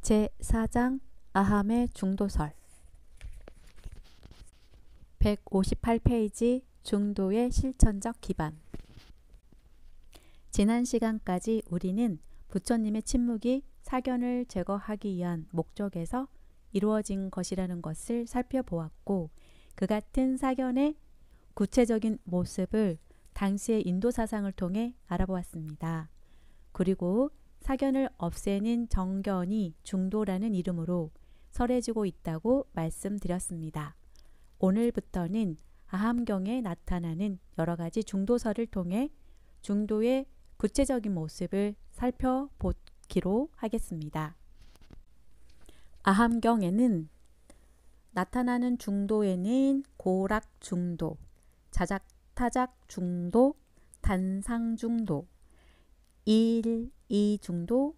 제4장 아함의 중도설 158페이지 중도의 실천적 기반. 지난 시간까지 우리는 부처님의 침묵이 사견을 제거하기 위한 목적에서 이루어진 것이라는 것을 살펴보았고, 그 같은 사견의 구체적인 모습을 당시의 인도 사상을 통해 알아보았습니다. 그리고 사견을 없애는 정견이 중도라는 이름으로 설해지고 있다고 말씀드렸습니다. 오늘부터는 아함경에 나타나는 여러 가지 중도설을 통해 중도의 구체적인 모습을 살펴보기로 하겠습니다. 아함경에는 나타나는 중도에는 고락 중도, 자작 타작 중도, 단상 중도, 일, 이 중도,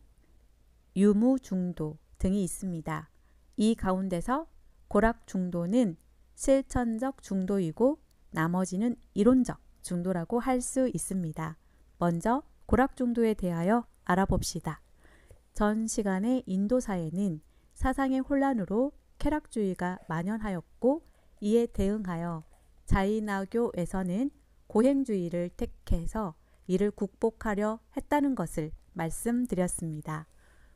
유무 중도 등이 있습니다. 이 가운데서 고락 중도는 실천적 중도이고 나머지는 이론적 중도라고 할 수 있습니다. 먼저 고락 중도에 대하여 알아봅시다. 전 시간의 인도사에는 사상의 혼란으로 쾌락주의가 만연하였고, 이에 대응하여 자이나교에서는 고행주의를 택해서 이를 극복하려 했다는 것을 말씀드렸습니다.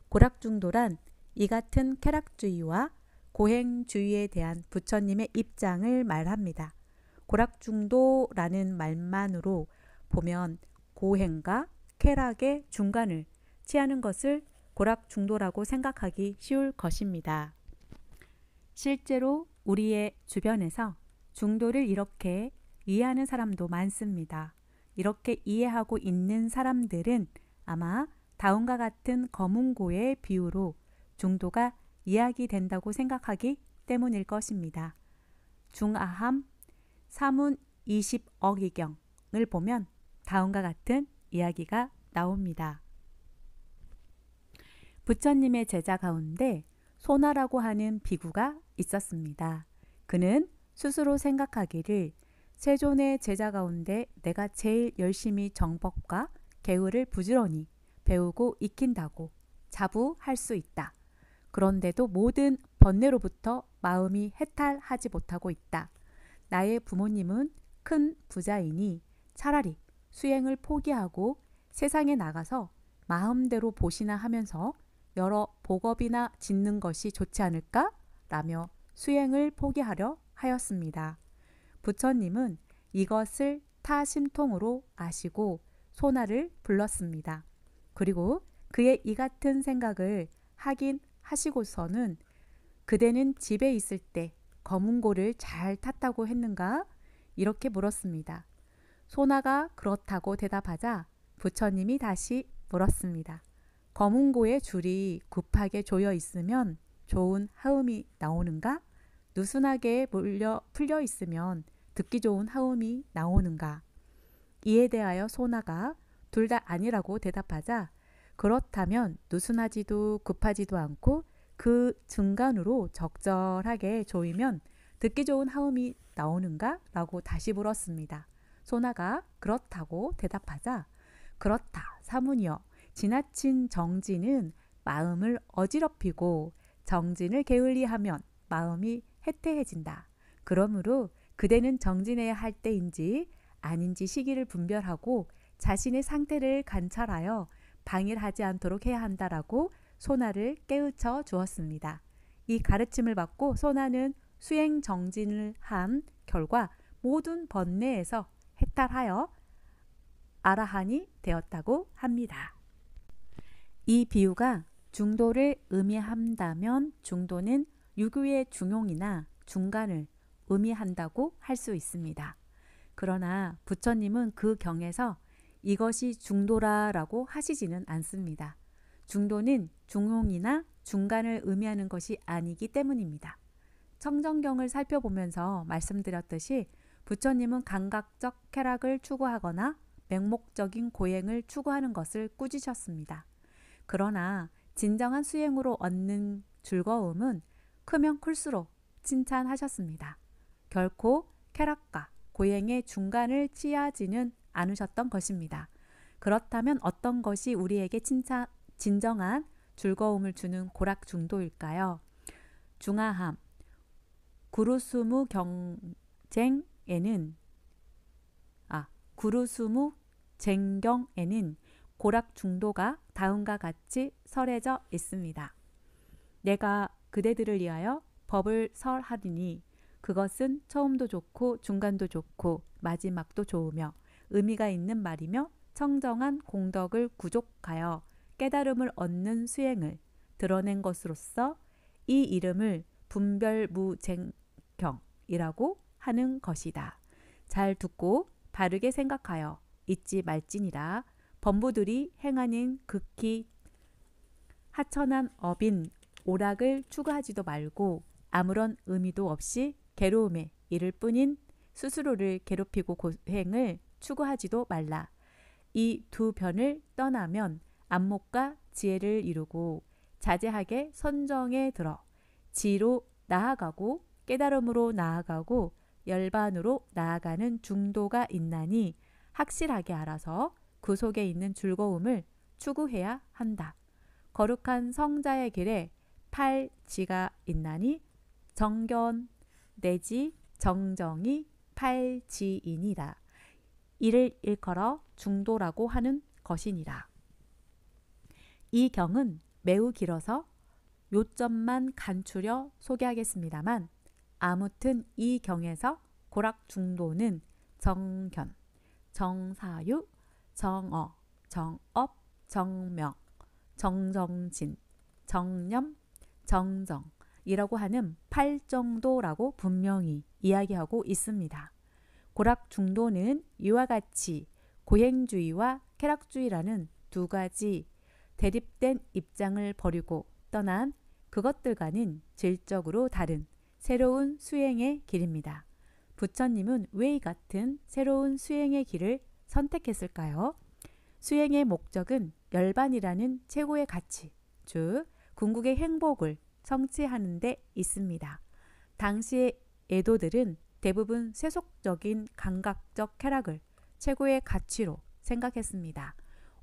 고락중도란 이 같은 쾌락주의와 고행주의에 대한 부처님의 입장을 말합니다. 고락중도라는 말만으로 보면 고행과 쾌락의 중간을 취하는 것을 고락중도라고 생각하기 쉬울 것입니다. 실제로 우리의 주변에서 중도를 이렇게 이해하는 사람도 많습니다. 이렇게 이해하고 있는 사람들은 아마 다음과 같은 거문고의 비유로 중도가 이야기된다고 생각하기 때문일 것입니다. 중아함 사문 20억이경을 보면 다음과 같은 이야기가 나옵니다. 부처님의 제자 가운데 소나라고 하는 비구가 있었습니다. 그는 스스로 생각하기를 세존의 제자 가운데 내가 제일 열심히 정법과 계율을 부지런히 배우고 익힌다고 자부할 수 있다. 그런데도 모든 번뇌로부터 마음이 해탈하지 못하고 있다. 나의 부모님은 큰 부자이니 차라리 수행을 포기하고 세상에 나가서 마음대로 보시나 하면서 여러 복업이나 짓는 것이 좋지 않을까? 라며 수행을 포기하려 하였습니다. 부처님은 이것을 타심통으로 아시고 소나를 불렀습니다. 그리고 그의 이 같은 생각을 하긴 하시고서는 그대는 집에 있을 때 거문고를 잘 탔다고 했는가? 이렇게 물었습니다. 소나가 그렇다고 대답하자 부처님이 다시 물었습니다. 거문고의 줄이 급하게 조여 있으면 좋은 하음이 나오는가? 느슨하게 풀려 있으면 듣기 좋은 하음이 나오는가? 이에 대하여 소나가 둘 다 아니라고 대답하자 그렇다면 느슨하지도 급하지도 않고 그 중간으로 적절하게 조이면 듣기 좋은 하음이 나오는가? 라고 다시 물었습니다. 소나가 그렇다고 대답하자 그렇다 사문이여, 지나친 정진은 마음을 어지럽히고 정진을 게을리하면 마음이 해태해진다. 그러므로 그대는 정진해야 할 때인지 아닌지 시기를 분별하고 자신의 상태를 관찰하여 방일하지 않도록 해야 한다라고 소나를 깨우쳐 주었습니다. 이 가르침을 받고 소나는 수행 정진을 한 결과 모든 번뇌에서 해탈하여 아라한이 되었다고 합니다. 이 비유가 중도를 의미한다면 중도는 유교의 중용이나 중간을 의미한다고 할 수 있습니다. 그러나 부처님은 그 경에서 이것이 중도라라고 하시지는 않습니다. 중도는 중용이나 중간을 의미하는 것이 아니기 때문입니다. 청정경을 살펴보면서 말씀드렸듯이 부처님은 감각적 쾌락을 추구하거나 맹목적인 고행을 추구하는 것을 꾸짖으셨습니다. 그러나 진정한 수행으로 얻는 즐거움은 크면 클수록 칭찬하셨습니다. 결코 쾌락과 고행의 중간을 취하지는 않으셨던 것입니다. 그렇다면 어떤 것이 우리에게 진정한 즐거움을 주는 고락 중도일까요? 중하함, 구루수무 경쟁에는 구루수무 쟁경에는 고락 중도가 다음과 같이 설해져 있습니다. 내가 그대들을 위하여 법을 설하리니 그것은 처음도 좋고 중간도 좋고 마지막도 좋으며 의미가 있는 말이며 청정한 공덕을 구족하여 깨달음을 얻는 수행을 드러낸 것으로서 이 이름을 분별무쟁경이라고 하는 것이다. 잘 듣고 바르게 생각하여 잊지 말지니라. 범부들이 행하는 극히 하천한 업인 오락을 추구하지도 말고 아무런 의미도 없이 괴로움에 이를 뿐인 스스로를 괴롭히고 고행을 추구하지도 말라. 이 두 변을 떠나면 안목과 지혜를 이루고 자제하게 선정에 들어 지로 나아가고 깨달음으로 나아가고 열반으로 나아가는 중도가 있나니 확실하게 알아서 그 속에 있는 즐거움을 추구해야 한다. 거룩한 성자의 길에 팔지가 있나니 정견 내지 정정이 팔지이니라. 이를 일컬어 중도라고 하는 것이니라. 이 경은 매우 길어서 요점만 간추려 소개하겠습니다만 아무튼 이 경에서 고락 중도는 정견, 정사유, 정어, 정업, 정명, 정정진, 정념, 정정이라고 하는 8정도라고 분명히 이야기하고 있습니다. 고락 중도는 이와 같이 고행주의와 쾌락주의라는 두 가지 대립된 입장을 버리고 떠난 그것들과는 질적으로 다른 새로운 수행의 길입니다. 부처님은 왜 이 같은 새로운 수행의 길을 선택했을까요? 수행의 목적은 열반이라는 최고의 가치, 즉 궁극의 행복을 성취하는 데 있습니다. 당시의 에도들은 대부분 세속적인 감각적 쾌락을 최고의 가치로 생각했습니다.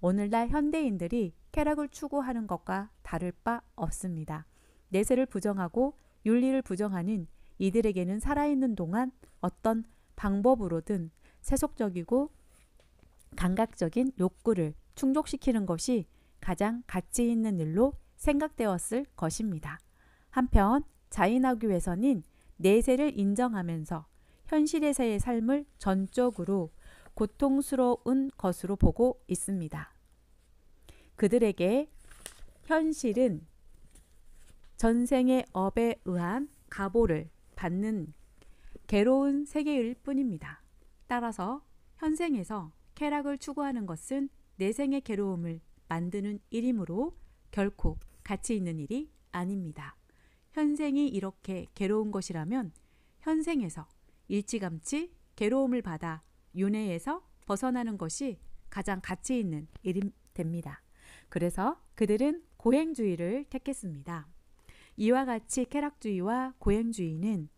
오늘날 현대인들이 쾌락을 추구하는 것과 다를 바 없습니다. 내세를 부정하고 윤리를 부정하는 이들에게는 살아있는 동안 어떤 방법으로든 세속적이고 감각적인 욕구를 충족시키는 것이 가장 가치 있는 일로 생각되었을 것입니다. 한편 자인하교에서는 내세를 인정하면서 현실에서의 삶을 전적으로 고통스러운 것으로 보고 있습니다. 그들에게 현실은 전생의 업에 의한 가보를 받는 괴로운 세계일 뿐입니다. 따라서 현생에서 쾌락을 추구하는 것은 내생의 괴로움을 만드는 일이므로 결코 가치 있는 일이 아닙니다. 현생이 이렇게 괴로운 것이라면 현생에서 일찌감치 괴로움을 받아 윤회에서 벗어나는 것이 가장 가치 있는 일이 됩니다. 그래서 그들은 고행주의를 택했습니다. 이와 같이 쾌락주의와 고행주의는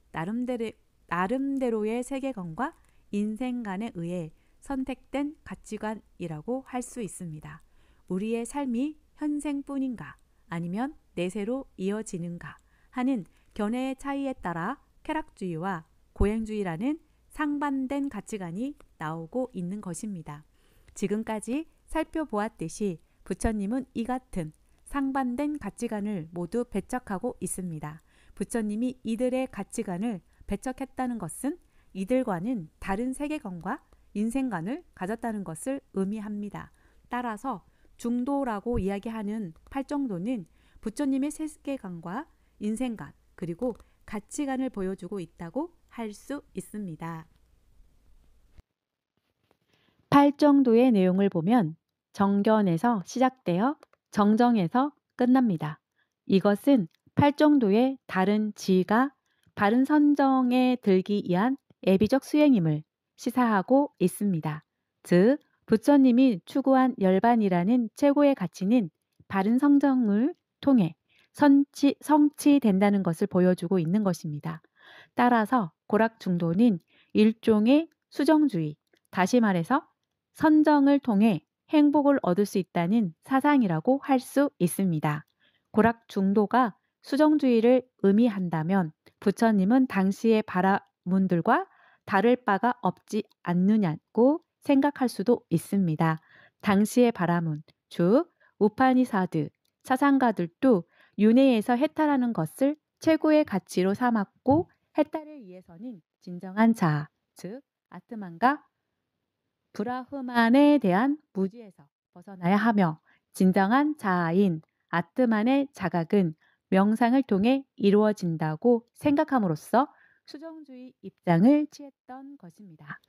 나름대로의 세계관과 인생관에 의해 선택된 가치관이라고 할 수 있습니다. 우리의 삶이 현생뿐인가 아니면 내세로 이어지는가 하는 견해의 차이에 따라 쾌락주의와 고행주의라는 상반된 가치관이 나오고 있는 것입니다. 지금까지 살펴보았듯이 부처님은 이 같은 상반된 가치관을 모두 배척하고 있습니다. 부처님이 이들의 가치관을 배척했다는 것은 이들과는 다른 세계관과 인생관을 가졌다는 것을 의미합니다. 따라서 중도라고 이야기하는 팔정도는 부처님의 세계관과 인생관 그리고 가치관을 보여주고 있다고 할 수 있습니다. 팔정도의 내용을 보면 정견에서 시작되어 정정에서 끝납니다. 이것은 팔정도의 다른 지위가 바른 선정에 들기 위한 예비적 수행임을 시사하고 있습니다. 즉 부처님이 추구한 열반이라는 최고의 가치는 바른 성정을 통해 성취된다는 것을 보여주고 있는 것입니다. 따라서 고락중도는 일종의 수정주의, 다시 말해서 선정을 통해 행복을 얻을 수 있다는 사상이라고 할 수 있습니다. 고락 중도가 수정주의를 의미한다면 부처님은 당시의 바라문들과 다를 바가 없지 않느냐고 생각할 수도 있습니다. 당시의 바라문, 즉 우파니사드, 사상가들도 윤회에서 해탈하는 것을 최고의 가치로 삼았고 해탈을 위해서는 진정한 자아, 즉 아트만과 브라흐만에 대한 무지에서 벗어나야 하며 진정한 자아인 아트만의 자각은 명상을 통해 이루어진다고 생각함으로써 수정주의 입장을 취했던 것입니다.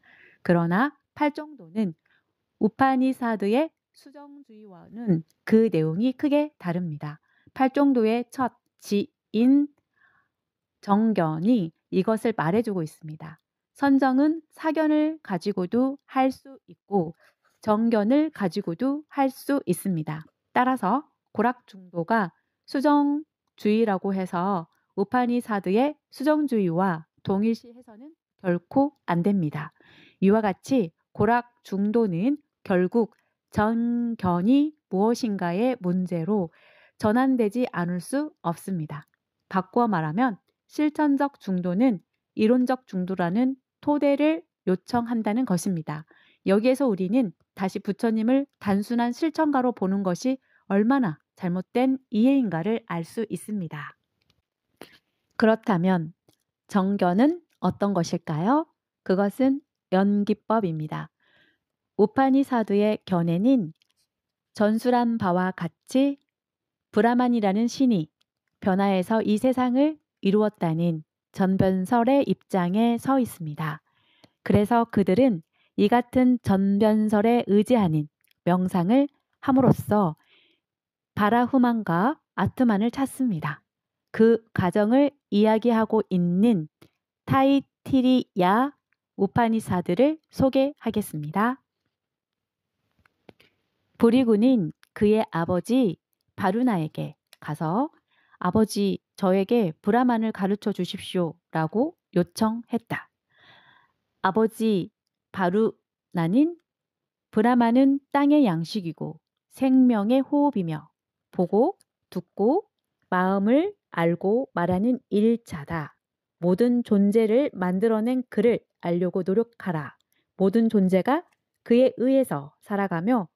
그러나 팔정도는 우파니사드의 수정주의와는 그 내용이 크게 다릅니다. 팔정도의 첫 지인 정견이 이것을 말해주고 있습니다. 선정은 사견을 가지고도 할 수 있고 정견을 가지고도 할 수 있습니다. 따라서 고락중도가 수정주의라고 해서 우파니사드의 수정주의와 동일시해서는 결코 안 됩니다. 이와 같이 고락중도는 결국 정견이 무엇인가의 문제로 전환되지 않을 수 없습니다. 바꾸어 말하면 실천적 중도는 이론적 중도라는 토대를 요청한다는 것입니다. 여기에서 우리는 다시 부처님을 단순한 실천가로 보는 것이 얼마나 잘못된 이해인가를 알 수 있습니다. 그렇다면 정견은 어떤 것일까요? 그것은 연기법입니다. 우파니사드의 견해는 전술한 바와 같이 브라만이라는 신이 변화해서 이 세상을 이루었다는 전변설의 입장에 서 있습니다. 그래서 그들은 이 같은 전변설에 의지하는 명상을 함으로써 바라후만과 아트만을 찾습니다. 그 과정을 이야기하고 있는 타이티리야 우파니사드를 소개하겠습니다. 부리구는 그의 아버지 바루나에게 가서 아버지, 저에게 브라만을 가르쳐 주십시오 라고 요청했다. 아버지 바루나는 브라만은 땅의 양식이고 생명의 호흡이며 보고 듣고 마음을 알고 말하는 일자다. 모든 존재를 만들어낸 그를 알려고 노력하라. 모든 존재가 그에 의해서 살아가며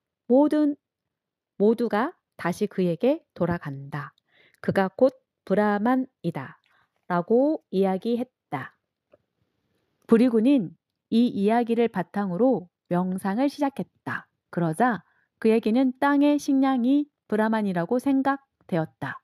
모두가 다시 그에게 돌아간다. 그가 곧 브라만이다. 라고 이야기했다. 부리구는 이 이야기를 바탕으로 명상을 시작했다. 그러자 그에게는 땅의 식량이 브라만이라고 생각되었다.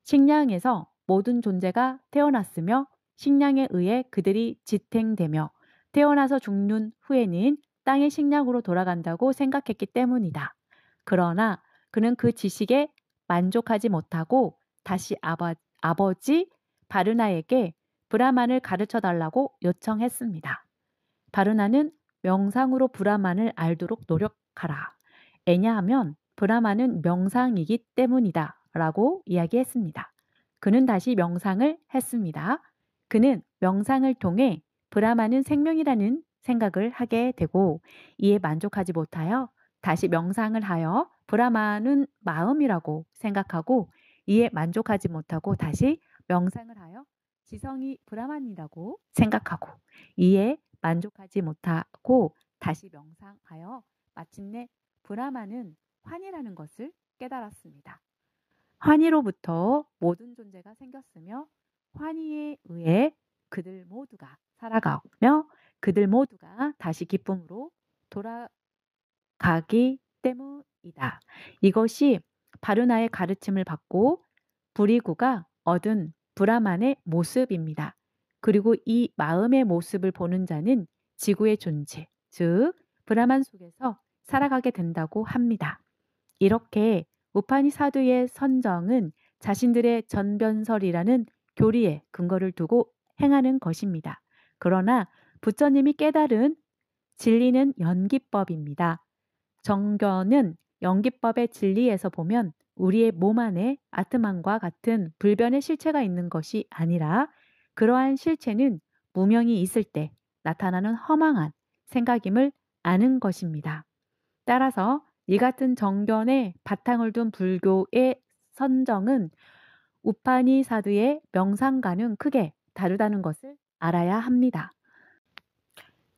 식량에서 모든 존재가 태어났으며 식량에 의해 그들이 지탱되며 태어나서 죽는 후에는 땅의 식량으로 돌아간다고 생각했기 때문이다. 그러나 그는 그 지식에 만족하지 못하고 다시 아버지 바르나에게 브라만을 가르쳐 달라고 요청했습니다. 바르나는 명상으로 브라만을 알도록 노력하라. 왜냐하면 브라만은 명상이기 때문이다. 라고 이야기했습니다. 그는 다시 명상을 했습니다. 그는 명상을 통해 브라만은 생명이라는 생각을 하게 되고 이에 만족하지 못하여 다시 명상을 하여 브라만은 마음이라고 생각하고 이에 만족하지 못하고 다시 명상을 하여 지성이 브라만이라고 생각하고 이에 만족하지 못하고 다시 명상하여 마침내 브라만은 환희라는 것을 깨달았습니다. 환희로부터 모든 존재가 생겼으며 환희에 의해 그들 모두가 살아가며 그들 모두가 다시 기쁨으로 돌아가기 때문이다. 이것이 바르나의 가르침을 받고 부리구가 얻은 브라만의 모습입니다. 그리고 이 마음의 모습을 보는 자는 지구의 존재, 즉 브라만 속에서 살아가게 된다고 합니다. 이렇게 우파니사드의 선정은 자신들의 전변설이라는 교리에 근거를 두고 행하는 것입니다. 그러나 부처님이 깨달은 진리는 연기법입니다. 정견은 연기법의 진리에서 보면 우리의 몸 안에 아트만과 같은 불변의 실체가 있는 것이 아니라 그러한 실체는 무명이 있을 때 나타나는 허망한 생각임을 아는 것입니다. 따라서 이 같은 정견에 바탕을 둔 불교의 선정은 우파니사드의 명상과는 크게 다르다는 것을 알아야 합니다.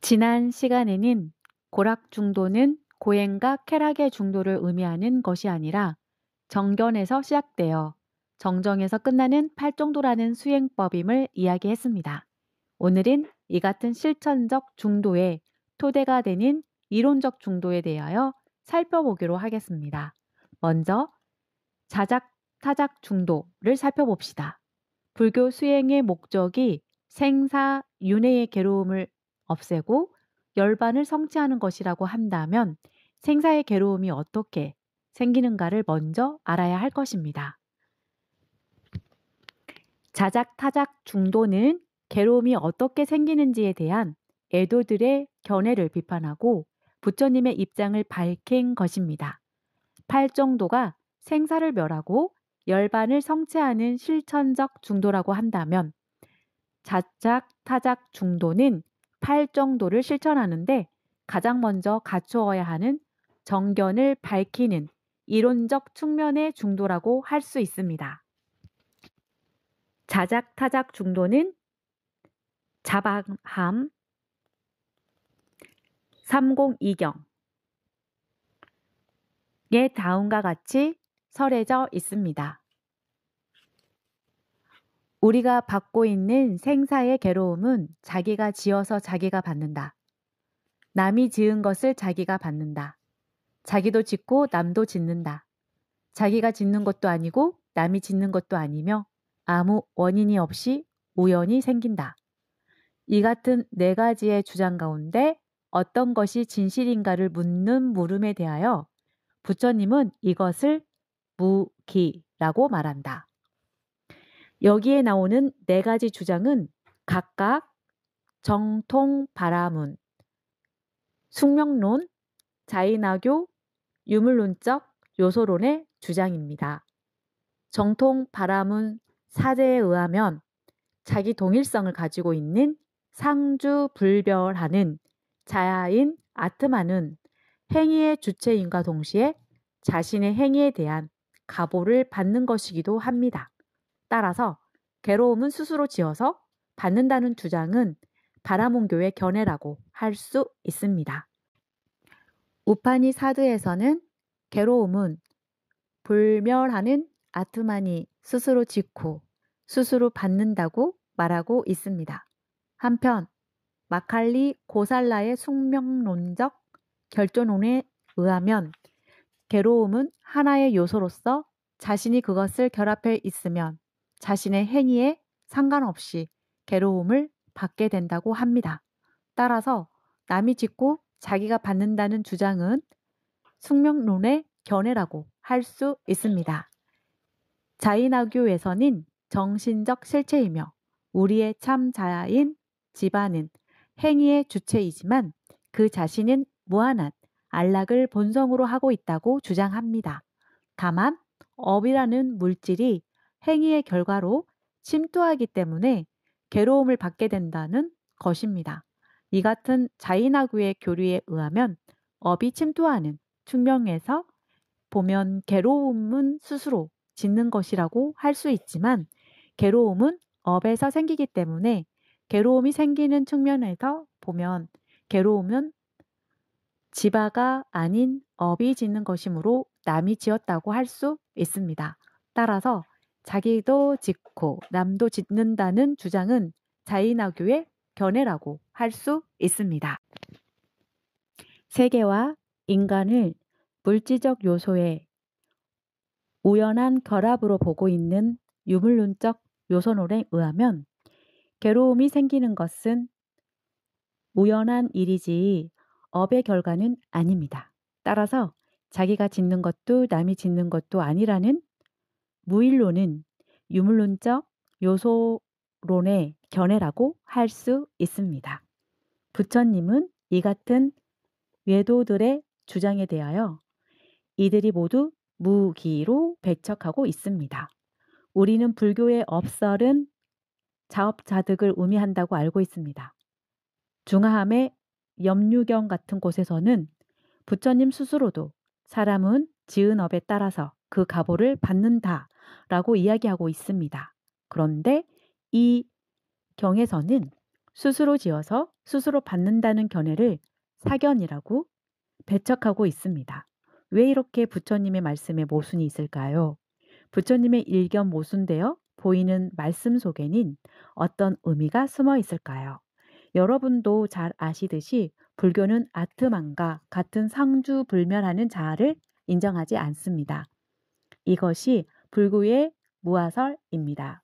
지난 시간에는 고락 중도는 고행과 쾌락의 중도를 의미하는 것이 아니라 정견에서 시작되어 정정에서 끝나는 팔정도라는 수행법임을 이야기했습니다. 오늘은 이 같은 실천적 중도의 토대가 되는 이론적 중도에 대하여 살펴보기로 하겠습니다. 먼저 자작, 타작 중도를 살펴봅시다. 불교 수행의 목적이 생사, 윤회의 괴로움을 없애고 열반을 성취하는 것이라고 한다면 생사의 괴로움이 어떻게 생기는가를 먼저 알아야 할 것입니다. 자작, 타작 중도는 괴로움이 어떻게 생기는지에 대한 애도들의 견해를 비판하고 부처님의 입장을 밝힌 것입니다. 팔정도가 생사를 멸하고 열반을 성취하는 실천적 중도라고 한다면 자작, 타작 중도는 팔정도를 실천하는데 가장 먼저 갖추어야 하는 정견을 밝히는 이론적 측면의 중도라고 할 수 있습니다. 자작, 타작 중도는 자방함 302경에 다음과 같이 설해져 있습니다. 우리가 받고 있는 생사의 괴로움은 자기가 지어서 자기가 받는다. 남이 지은 것을 자기가 받는다. 자기도 짓고 남도 짓는다. 자기가 짓는 것도 아니고 남이 짓는 것도 아니며 아무 원인이 없이 우연히 생긴다. 이 같은 네 가지의 주장 가운데 어떤 것이 진실인가를 묻는 물음에 대하여 부처님은 이것을 무기라고 말한다. 여기에 나오는 네 가지 주장은 각각 정통바라문, 숙명론, 자인화교, 유물론적 요소론의 주장입니다. 정통바라문 사제에 의하면 자기 동일성을 가지고 있는 상주불별하는 자야인 아트마는 행위의 주체인과 동시에 자신의 행위에 대한 가보를 받는 것이기도 합니다. 따라서 괴로움은 스스로 지어서 받는다는 주장은 바라문교의 견해라고 할 수 있습니다. 우파니사드에서는 괴로움은 불멸하는 아트만이 스스로 짓고 스스로 받는다고 말하고 있습니다. 한편 마칼리 고살라의 숙명론적 결존론에 의하면 괴로움은 하나의 요소로서 자신이 그것을 결합해 있으면 자신의 행위에 상관없이 괴로움을 받게 된다고 합니다. 따라서 남이 짓고 자기가 받는다는 주장은 숙명론의 견해라고 할 수 있습니다. 자인화교에서는 정신적 실체이며 우리의 참 자아인 지바는 행위의 주체이지만 그 자신은 무한한 안락을 본성으로 하고 있다고 주장합니다. 다만 업이라는 물질이 행위의 결과로 침투하기 때문에 괴로움을 받게 된다는 것입니다. 이 같은 자인화교의 교리에 의하면 업이 침투하는 측면에서 보면 괴로움은 스스로 짓는 것이라고 할 수 있지만 괴로움은 업에서 생기기 때문에 괴로움이 생기는 측면에서 보면 괴로움은 지바가 아닌 업이 짓는 것이므로 남이 지었다고 할 수 있습니다. 따라서 자기도 짓고 남도 짓는다는 주장은 자인화교의 견해라고 할 수 있습니다. 세계와 인간을 물질적 요소의 우연한 결합으로 보고 있는 유물론적 요소론에 의하면 괴로움이 생기는 것은 우연한 일이지 업의 결과는 아닙니다. 따라서 자기가 짓는 것도 남이 짓는 것도 아니라는 무일론은 유물론적 요소론의 견해라고 할 수 있습니다. 부처님은 이 같은 외도들의 주장에 대하여 이들이 모두 무기로 배척하고 있습니다. 우리는 불교의 업설은 자업자득을 의미한다고 알고 있습니다. 중화함의 염류경 같은 곳에서는 부처님 스스로도 사람은 지은 업에 따라서 그 가보를 받는다라고 이야기하고 있습니다. 그런데 이 경에서는 스스로 지어서 스스로 받는다는 견해를 사견이라고 배척하고 있습니다. 왜 이렇게 부처님의 말씀에 모순이 있을까요? 부처님의 일견 모순되어 보이는 말씀 속에는 어떤 의미가 숨어 있을까요? 여러분도 잘 아시듯이 불교는 아트만과 같은 상주불멸하는 자아를 인정하지 않습니다. 이것이 불교의 무아설입니다.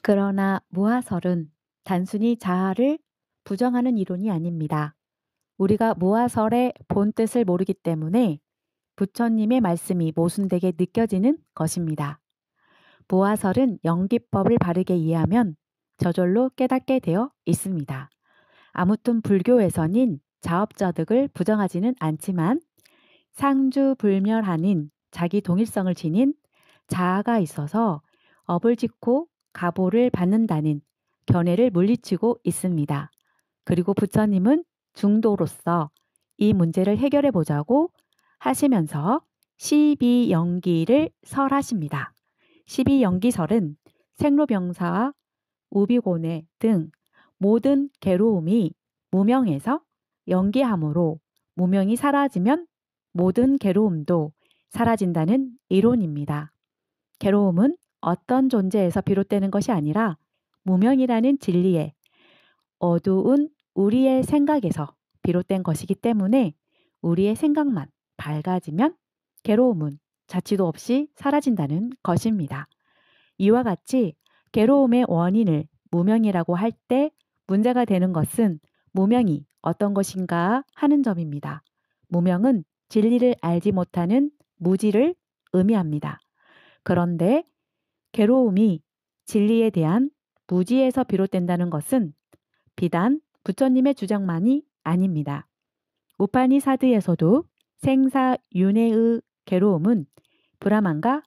그러나 무아설은 단순히 자아를 부정하는 이론이 아닙니다. 우리가 무아설의 본 뜻을 모르기 때문에 부처님의 말씀이 모순되게 느껴지는 것입니다. 무아설은 영기법을 바르게 이해하면 저절로 깨닫게 되어 있습니다. 아무튼 불교에서는 자업자득을 부정하지는 않지만 상주불멸하는 자기 동일성을 지닌 자아가 있어서 업을 짓고 가보를 받는다는 견해를 물리치고 있습니다. 그리고 부처님은 중도로서 이 문제를 해결해 보자고 하시면서 12영기를 설하십니다. 12영기설은 생로병사와 우비고뇌 등 모든 괴로움이 무명에서 영기함으로 무명이 사라지면 모든 괴로움도 사라진다는 이론입니다. 괴로움은 어떤 존재에서 비롯되는 것이 아니라 무명이라는 진리에 어두운 우리의 생각에서 비롯된 것이기 때문에 우리의 생각만 밝아지면 괴로움은 자취도 없이 사라진다는 것입니다. 이와 같이 괴로움의 원인을 무명이라고 할 때 문제가 되는 것은 무명이 어떤 것인가 하는 점입니다. 무명은 진리를 알지 못하는 무지를 의미합니다. 그런데 괴로움이 진리에 대한 무지에서 비롯된다는 것은 비단 부처님의 주장만이 아닙니다. 우파니사드에서도 생사윤회의 괴로움은 브라만과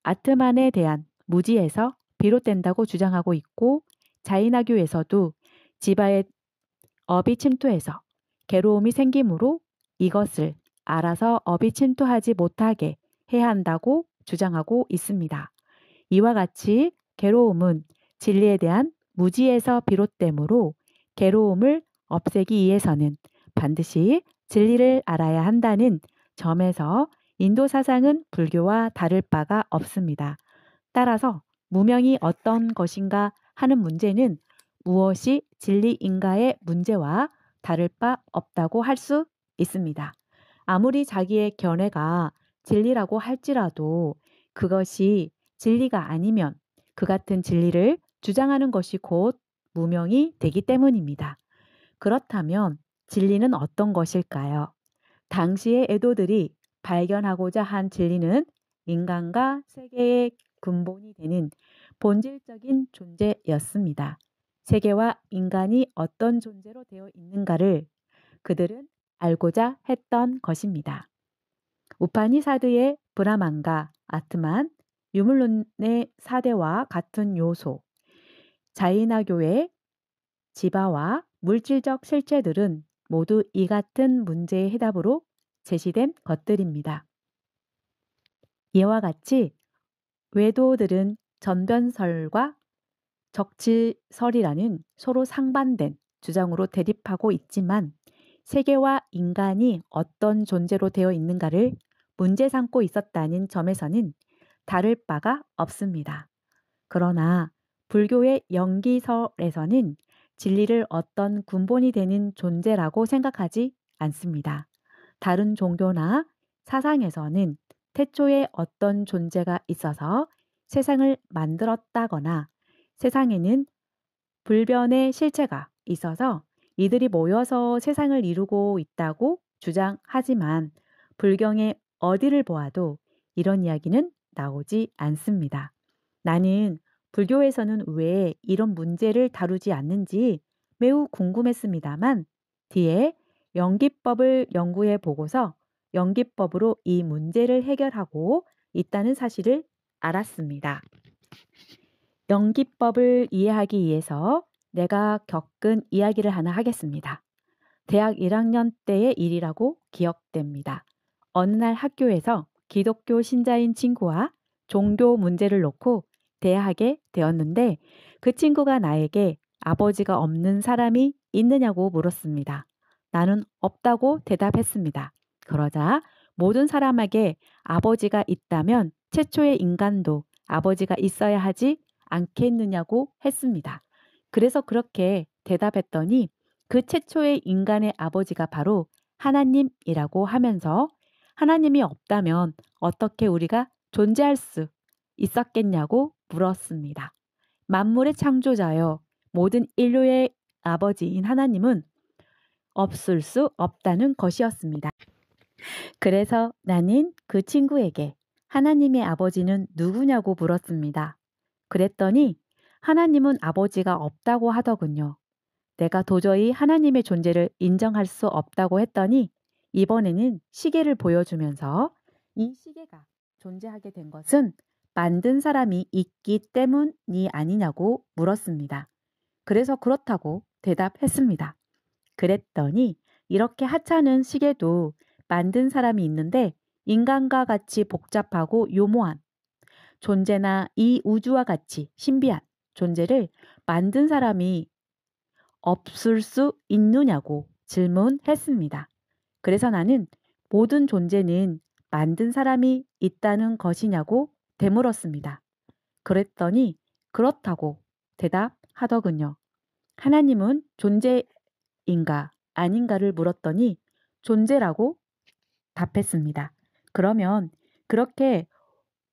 아트만에 대한 무지에서 비롯된다고 주장하고 있고 자이나교에서도 지바의 업이 침투해서 괴로움이 생기므로 이것을 알아서 업이 침투하지 못하게 해야 한다고 주장하고 있습니다. 이와 같이 괴로움은 진리에 대한 무지에서 비롯되므로 괴로움을 없애기 위해서는 반드시 진리를 알아야 한다는 점에서 인도 사상은 불교와 다를 바가 없습니다. 따라서 무명이 어떤 것인가 하는 문제는 무엇이 진리인가의 문제와 다를 바 없다고 할 수 있습니다. 아무리 자기의 견해가 진리라고 할지라도 그것이 진리가 아니면 그 같은 진리를 주장하는 것이 곧 무명이 되기 때문입니다. 그렇다면 진리는 어떤 것일까요? 당시의 에도들이 발견하고자 한 진리는 인간과 세계의 근본이 되는 본질적인 존재였습니다. 세계와 인간이 어떤 존재로 되어 있는가를 그들은 알고자 했던 것입니다. 우파니사드의 브라만과 아트만, 유물론의 사대와 같은 요소, 자이나교의 지바와 물질적 실체들은 모두 이 같은 문제의 해답으로 제시된 것들입니다. 이와 같이 외도들은 전변설과 적치설이라는 서로 상반된 주장으로 대립하고 있지만 세계와 인간이 어떤 존재로 되어 있는가를 문제 삼고 있었다는 점에서는 다를 바가 없습니다. 그러나 불교의 영기설에서는 진리를 어떤 근본이 되는 존재라고 생각하지 않습니다. 다른 종교나 사상에서는 태초에 어떤 존재가 있어서 세상을 만들었다거나 세상에는 불변의 실체가 있어서 이들이 모여서 세상을 이루고 있다고 주장하지만 불경의 어디를 보아도 이런 이야기는 나오지 않습니다. 나는 불교에서는 왜 이런 문제를 다루지 않는지 매우 궁금했습니다만 뒤에 영기법을 연구해 보고서 영기법으로 이 문제를 해결하고 있다는 사실을 알았습니다. 영기법을 이해하기 위해서 내가 겪은 이야기를 하나 하겠습니다. 대학 1학년 때의 일이라고 기억됩니다. 어느 날 학교에서 기독교 신자인 친구와 종교 문제를 놓고 대화하게 되었는데 그 친구가 나에게 아버지가 없는 사람이 있느냐고 물었습니다. 나는 없다고 대답했습니다. 그러자 모든 사람에게 아버지가 있다면 최초의 인간도 아버지가 있어야 하지 않겠느냐고 했습니다. 그래서 그렇게 대답했더니 그 최초의 인간의 아버지가 바로 하나님이라고 하면서 하나님이 없다면 어떻게 우리가 존재할 수 있었겠냐고 물었습니다. 만물의 창조자여 모든 인류의 아버지인 하나님은 없을 수 없다는 것이었습니다. 그래서 나는 그 친구에게 하나님의 아버지는 누구냐고 물었습니다. 그랬더니 하나님은 아버지가 없다고 하더군요. 내가 도저히 하나님의 존재를 인정할 수 없다고 했더니 이번에는 시계를 보여주면서 이 시계가 존재하게 된 것은 만든 사람이 있기 때문이 아니냐고 물었습니다. 그래서 그렇다고 대답했습니다. 그랬더니 이렇게 하찮은 시계도 만든 사람이 있는데 인간과 같이 복잡하고 요모한 존재나 이 우주와 같이 신비한 존재를 만든 사람이 없을 수 있느냐고 질문했습니다. 그래서 나는 모든 존재는 만든 사람이 있다는 것이냐고 되물었습니다. 그랬더니 그렇다고 대답하더군요. 하나님은 존재인가 아닌가를 물었더니 존재라고 답했습니다. 그러면 그렇게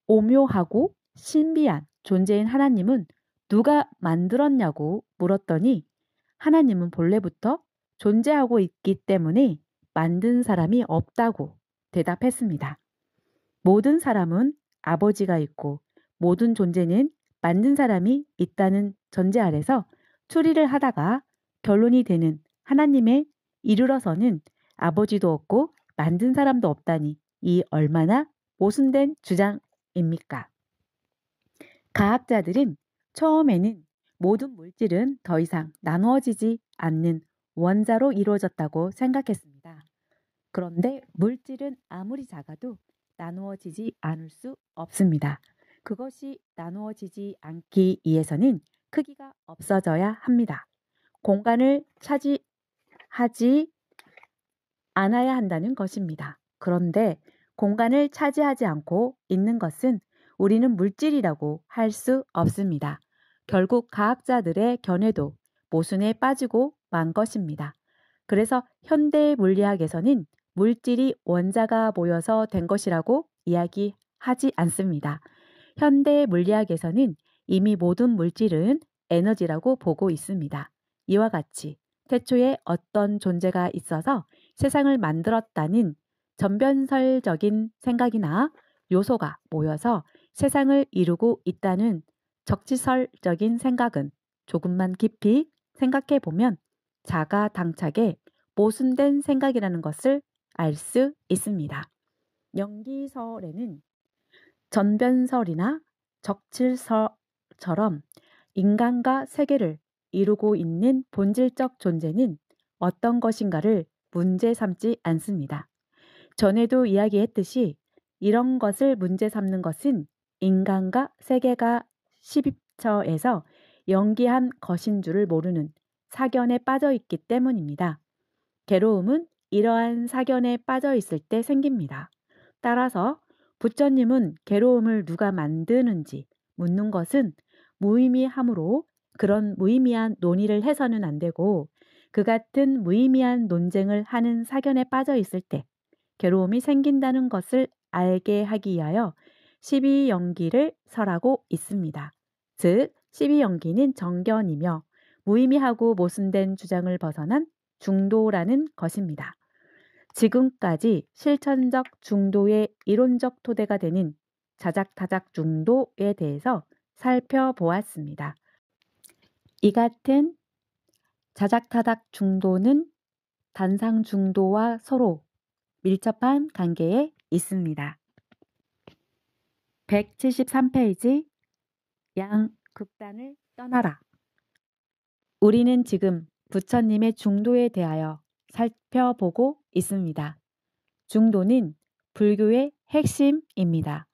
오묘하고 신비한 존재인 하나님은 누가 만들었냐고 물었더니 하나님은 본래부터 존재하고 있기 때문에 만든 사람이 없다고 대답했습니다. 모든 사람은 아버지가 있고 모든 존재는 만든 사람이 있다는 전제 아래서 추리를 하다가 결론이 되는 하나님에 이르러서는 아버지도 없고 만든 사람도 없다니 이 얼마나 모순된 주장입니까? 과학자들은 처음에는 모든 물질은 더 이상 나누어지지 않는 원자로 이루어졌다고 생각했습니다. 그런데 물질은 아무리 작아도 나누어지지 않을 수 없습니다. 그것이 나누어지지 않기 위해서는 크기가 없어져야 합니다. 공간을 차지하지 않아야 한다는 것입니다. 그런데 공간을 차지하지 않고 있는 것은 우리는 물질이라고 할 수 없습니다. 결국 과학자들의 견해도 모순에 빠지고 만 것입니다. 그래서 현대 물리학에서는 물질이 원자가 모여서 된 것이라고 이야기하지 않습니다. 현대 물리학에서는 이미 모든 물질은 에너지라고 보고 있습니다. 이와 같이 태초에 어떤 존재가 있어서 세상을 만들었다는 전변설적인 생각이나 요소가 모여서 세상을 이루고 있다는 적지설적인 생각은 조금만 깊이 생각해 보면 자가당착의 모순된 생각이라는 것을 알 수 있습니다. 연기설에는 전변설이나 적칠설처럼 인간과 세계를 이루고 있는 본질적 존재는 어떤 것인가를 문제 삼지 않습니다. 전에도 이야기했듯이 이런 것을 문제 삼는 것은 인간과 세계가 12처에서 연기한 것인 줄을 모르는 사견에 빠져 있기 때문입니다. 괴로움은 이러한 사견에 빠져 있을 때 생깁니다. 따라서 부처님은 괴로움을 누가 만드는지 묻는 것은 무의미하므로 그런 무의미한 논의를 해서는 안 되고 그 같은 무의미한 논쟁을 하는 사견에 빠져 있을 때 괴로움이 생긴다는 것을 알게 하기 위하여 12연기를 설하고 있습니다. 즉 12연기는 정견이며 무의미하고 모순된 주장을 벗어난 중도라는 것입니다. 지금까지 실천적 중도의 이론적 토대가 되는 자작타작 중도에 대해서 살펴보았습니다. 이 같은 자작타작 중도는 단상 중도와 서로 밀접한 관계에 있습니다. 173페이지 양극단을 떠나라. 우리는 지금 부처님의 중도에 대하여 살펴보고 있습니다. 중도는 불교의 핵심입니다.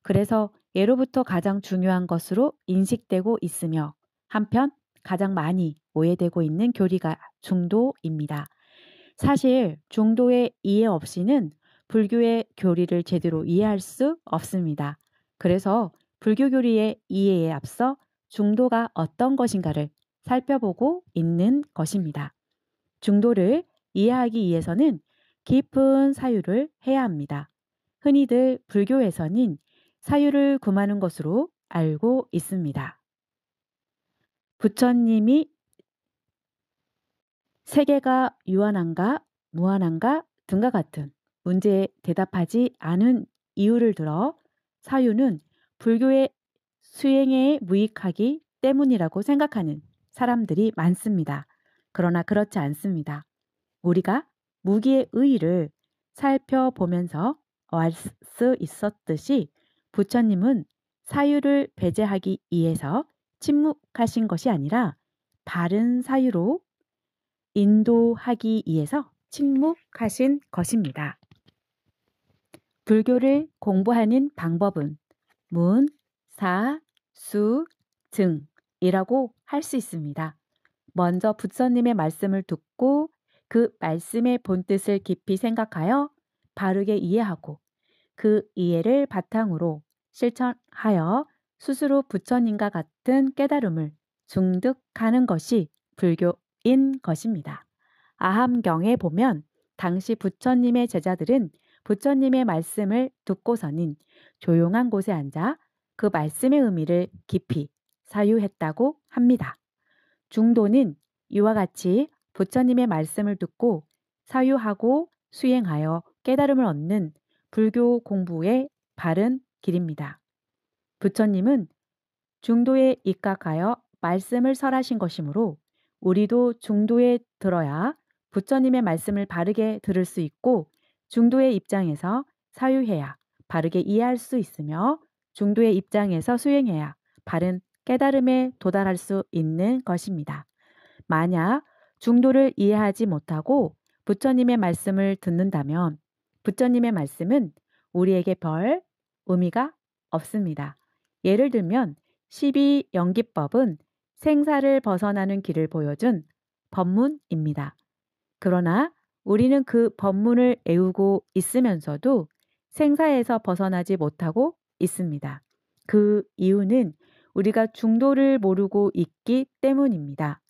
그래서 예로부터 가장 중요한 것으로 인식되고 있으며 한편 가장 많이 오해되고 있는 교리가 중도입니다. 사실 중도의 이해 없이는 불교의 교리를 제대로 이해할 수 없습니다. 그래서 불교 교리의 이해에 앞서 중도가 어떤 것인가를 살펴보고 있는 것입니다. 중도를 이해하기 위해서는 깊은 사유를 해야 합니다. 흔히들 불교에서는 사유를 금하는 것으로 알고 있습니다. 부처님이 세계가 유한한가 무한한가 등과 같은 문제에 대답하지 않은 이유를 들어 사유는 불교의 수행에 무익하기 때문이라고 생각하는 사람들이 많습니다. 그러나 그렇지 않습니다. 우리가 무기의 의의를 살펴보면서 알 수 있었듯이 부처님은 사유를 배제하기 위해서 침묵하신 것이 아니라 바른 사유로 인도하기 위해서 침묵하신 것입니다. 불교를 공부하는 방법은 문, 사, 수, 증이라고 할 수 있습니다. 먼저 부처님의 말씀을 듣고 그 말씀의 본뜻을 깊이 생각하여 바르게 이해하고 그 이해를 바탕으로 실천하여 스스로 부처님과 같은 깨달음을 증득하는 것이 불교인 것입니다. 아함경에 보면 당시 부처님의 제자들은 부처님의 말씀을 듣고서는 조용한 곳에 앉아 그 말씀의 의미를 깊이 사유했다고 합니다. 중도는 이와 같이 부처님의 말씀을 듣고 사유하고 수행하여 깨달음을 얻는 불교 공부의 바른 길입니다. 부처님은 중도에 입각하여 말씀을 설하신 것이므로 우리도 중도에 들어야 부처님의 말씀을 바르게 들을 수 있고 중도의 입장에서 사유해야 바르게 이해할 수 있으며 중도의 입장에서 수행해야 바른 깨달음에 도달할 수 있는 것입니다. 만약 중도를 이해하지 못하고 부처님의 말씀을 듣는다면 부처님의 말씀은 우리에게 별 의미가 없습니다. 예를 들면 12연기법은 생사를 벗어나는 길을 보여준 법문입니다. 그러나 우리는 그 법문을 외우고 있으면서도 생사에서 벗어나지 못하고 있습니다. 그 이유는 우리가 중도를 모르고 있기 때문입니다.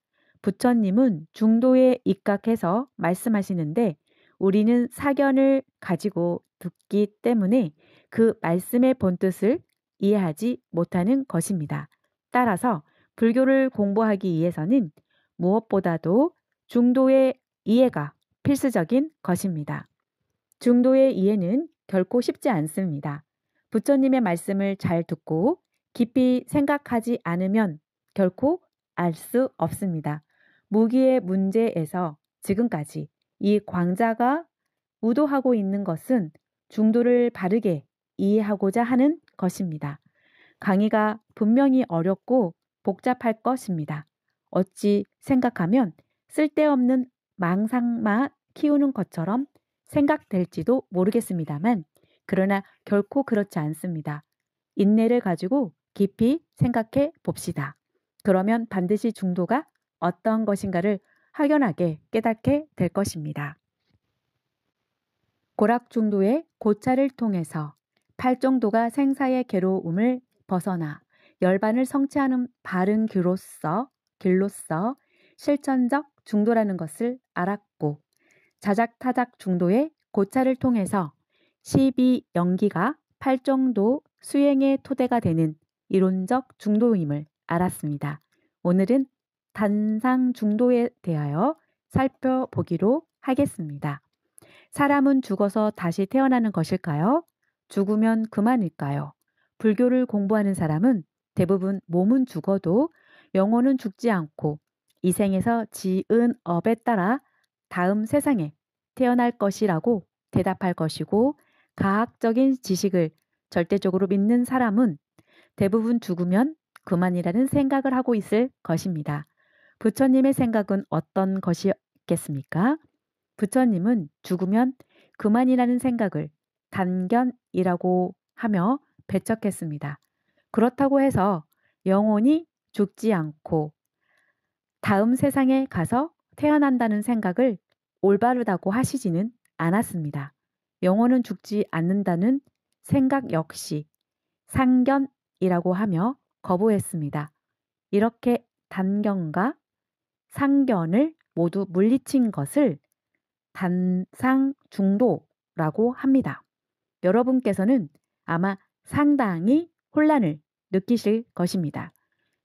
부처님은 중도에 입각해서 말씀하시는데 우리는 사견을 가지고 듣기 때문에 그 말씀의 본뜻을 이해하지 못하는 것입니다. 따라서 불교를 공부하기 위해서는 무엇보다도 중도의 이해가 필수적인 것입니다. 중도의 이해는 결코 쉽지 않습니다. 부처님의 말씀을 잘 듣고 깊이 생각하지 않으면 결코 알 수 없습니다. 무기의 문제에서 지금까지 이 광자가 우도하고 있는 것은 중도를 바르게 이해하고자 하는 것입니다. 강의가 분명히 어렵고 복잡할 것입니다. 어찌 생각하면 쓸데없는 망상만 키우는 것처럼 생각될지도 모르겠습니다만 그러나 결코 그렇지 않습니다. 인내를 가지고 깊이 생각해 봅시다. 그러면 반드시 중도가 어떤 것인가를 확연하게 깨닫게 될 것입니다. 고락중도의 고찰을 통해서 팔정도가 생사의 괴로움을 벗어나 열반을 성취하는 바른 길로서 실천적 중도라는 것을 알았고 자작타작 중도의 고찰을 통해서 12연기가 팔정도 수행의 토대가 되는 이론적 중도임을 알았습니다. 오늘은 단상 중도에 대하여 살펴보기로 하겠습니다. 사람은 죽어서 다시 태어나는 것일까요? 죽으면 그만일까요? 불교를 공부하는 사람은 대부분 몸은 죽어도 영혼은 죽지 않고 이 생에서 지은 업에 따라 다음 세상에 태어날 것이라고 대답할 것이고 과학적인 지식을 절대적으로 믿는 사람은 대부분 죽으면 그만이라는 생각을 하고 있을 것입니다. 부처님의 생각은 어떤 것이겠습니까? 부처님은 죽으면 그만이라는 생각을 단견이라고 하며 배척했습니다. 그렇다고 해서 영혼이 죽지 않고 다음 세상에 가서 태어난다는 생각을 올바르다고 하시지는 않았습니다. 영혼은 죽지 않는다는 생각 역시 상견이라고 하며 거부했습니다. 이렇게 단견과 상견을 모두 물리친 것을 단상중도라고 합니다. 여러분께서는 아마 상당히 혼란을 느끼실 것입니다.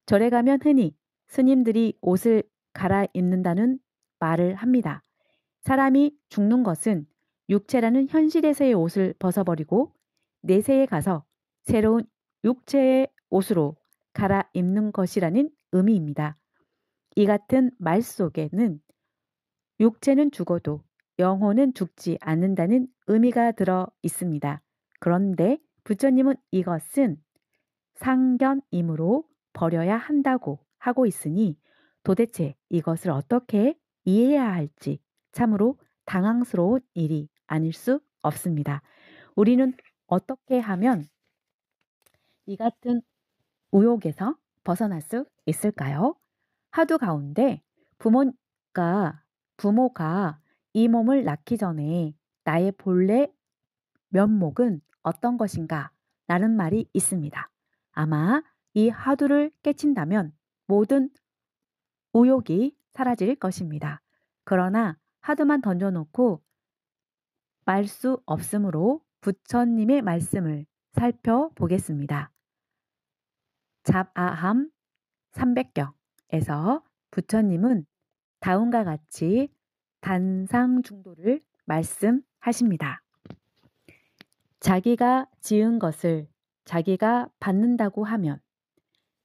절에 가면 흔히 스님들이 옷을 갈아입는다는 말을 합니다. 사람이 죽는 것은 육체라는 현실에서의 옷을 벗어버리고 내세에 가서 새로운 육체의 옷으로 갈아입는 것이라는 의미입니다. 이 같은 말 속에는 육체는 죽어도 영혼은 죽지 않는다는 의미가 들어 있습니다. 그런데 부처님은 이것은 상견이므로 버려야 한다고 하고 있으니 도대체 이것을 어떻게 이해해야 할지 참으로 당황스러운 일이 아닐 수 없습니다. 우리는 어떻게 하면 이 같은 우욕에서 벗어날 수 있을까요? 하두 가운데 부모가 이 몸을 낳기 전에 나의 본래 면목은 어떤 것인가? 라는 말이 있습니다. 아마 이 하두를 깨친다면 모든 우욕이 사라질 것입니다. 그러나 하두만 던져놓고 말 수 없으므로 부처님의 말씀을 살펴보겠습니다. 잡아함 300경에서 부처님은 다음과 같이 단상중도를 말씀하십니다. 자기가 지은 것을 자기가 받는다고 하면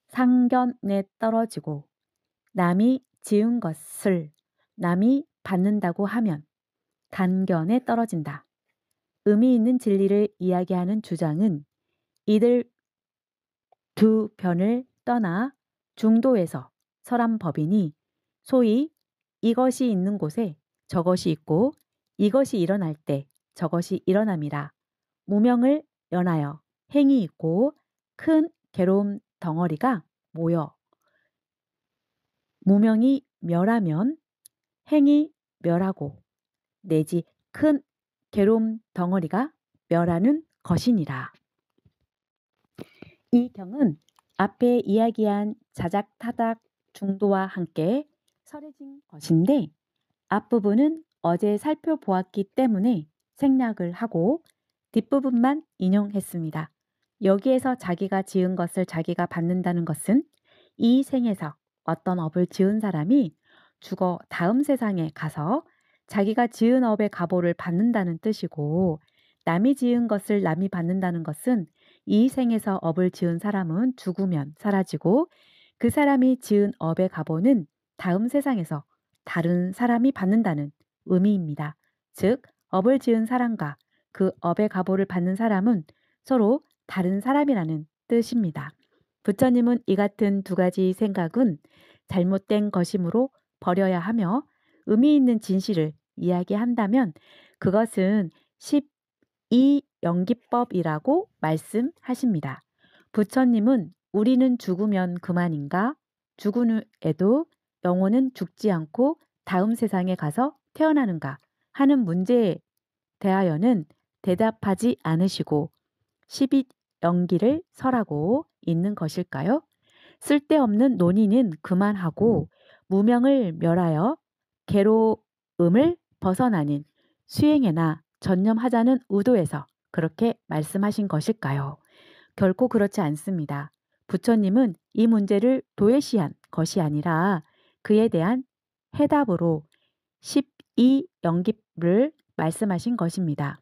상견에 떨어지고 남이 지은 것을 남이 받는다고 하면 단견에 떨어진다. 의미 있는 진리를 이야기하는 주장은 이들 두 편을 떠나 중도에서 설한 법이니 소위 이것이 있는 곳에 저것이 있고 이것이 일어날 때 저것이 일어남이라. 무명을 연하여 행이 있고 큰 괴로움 덩어리가 모여 무명이 멸하면 행이 멸하고 내지 큰 괴로움 덩어리가 멸하는 것이니라. 이 경은 앞에 이야기한 자작타작 중도와 함께 설해진 것인데 앞부분은 어제 살펴보았기 때문에 생략을 하고 뒷부분만 인용했습니다. 여기에서 자기가 지은 것을 자기가 받는다는 것은 이 생에서 어떤 업을 지은 사람이 죽어 다음 세상에 가서 자기가 지은 업의 가보를 받는다는 뜻이고 남이 지은 것을 남이 받는다는 것은 이 생에서 업을 지은 사람은 죽으면 사라지고 그 사람이 지은 업의 가보는 다음 세상에서 다른 사람이 받는다는 의미입니다. 즉 업을 지은 사람과 그 업의 가보를 받는 사람은 서로 다른 사람이라는 뜻입니다. 부처님은 이 같은 두 가지 생각은 잘못된 것이므로 버려야 하며 의미 있는 진실을 이야기한다면 그것은 12연기법이라고 말씀하십니다. 부처님은 우리는 죽으면 그만인가? 죽은 후에도 영혼은 죽지 않고 다음 세상에 가서 태어나는가 하는 문제에 대하여는 대답하지 않으시고 12연기를 설하고 있는 것일까요? 쓸데없는 논의는 그만하고 무명을 멸하여 괴로움을 벗어나는 수행에나 전념하자는 의도에서 그렇게 말씀하신 것일까요? 결코 그렇지 않습니다. 부처님은 이 문제를 도외시한 것이 아니라 그에 대한 해답으로 12연기를 말씀하신 것입니다.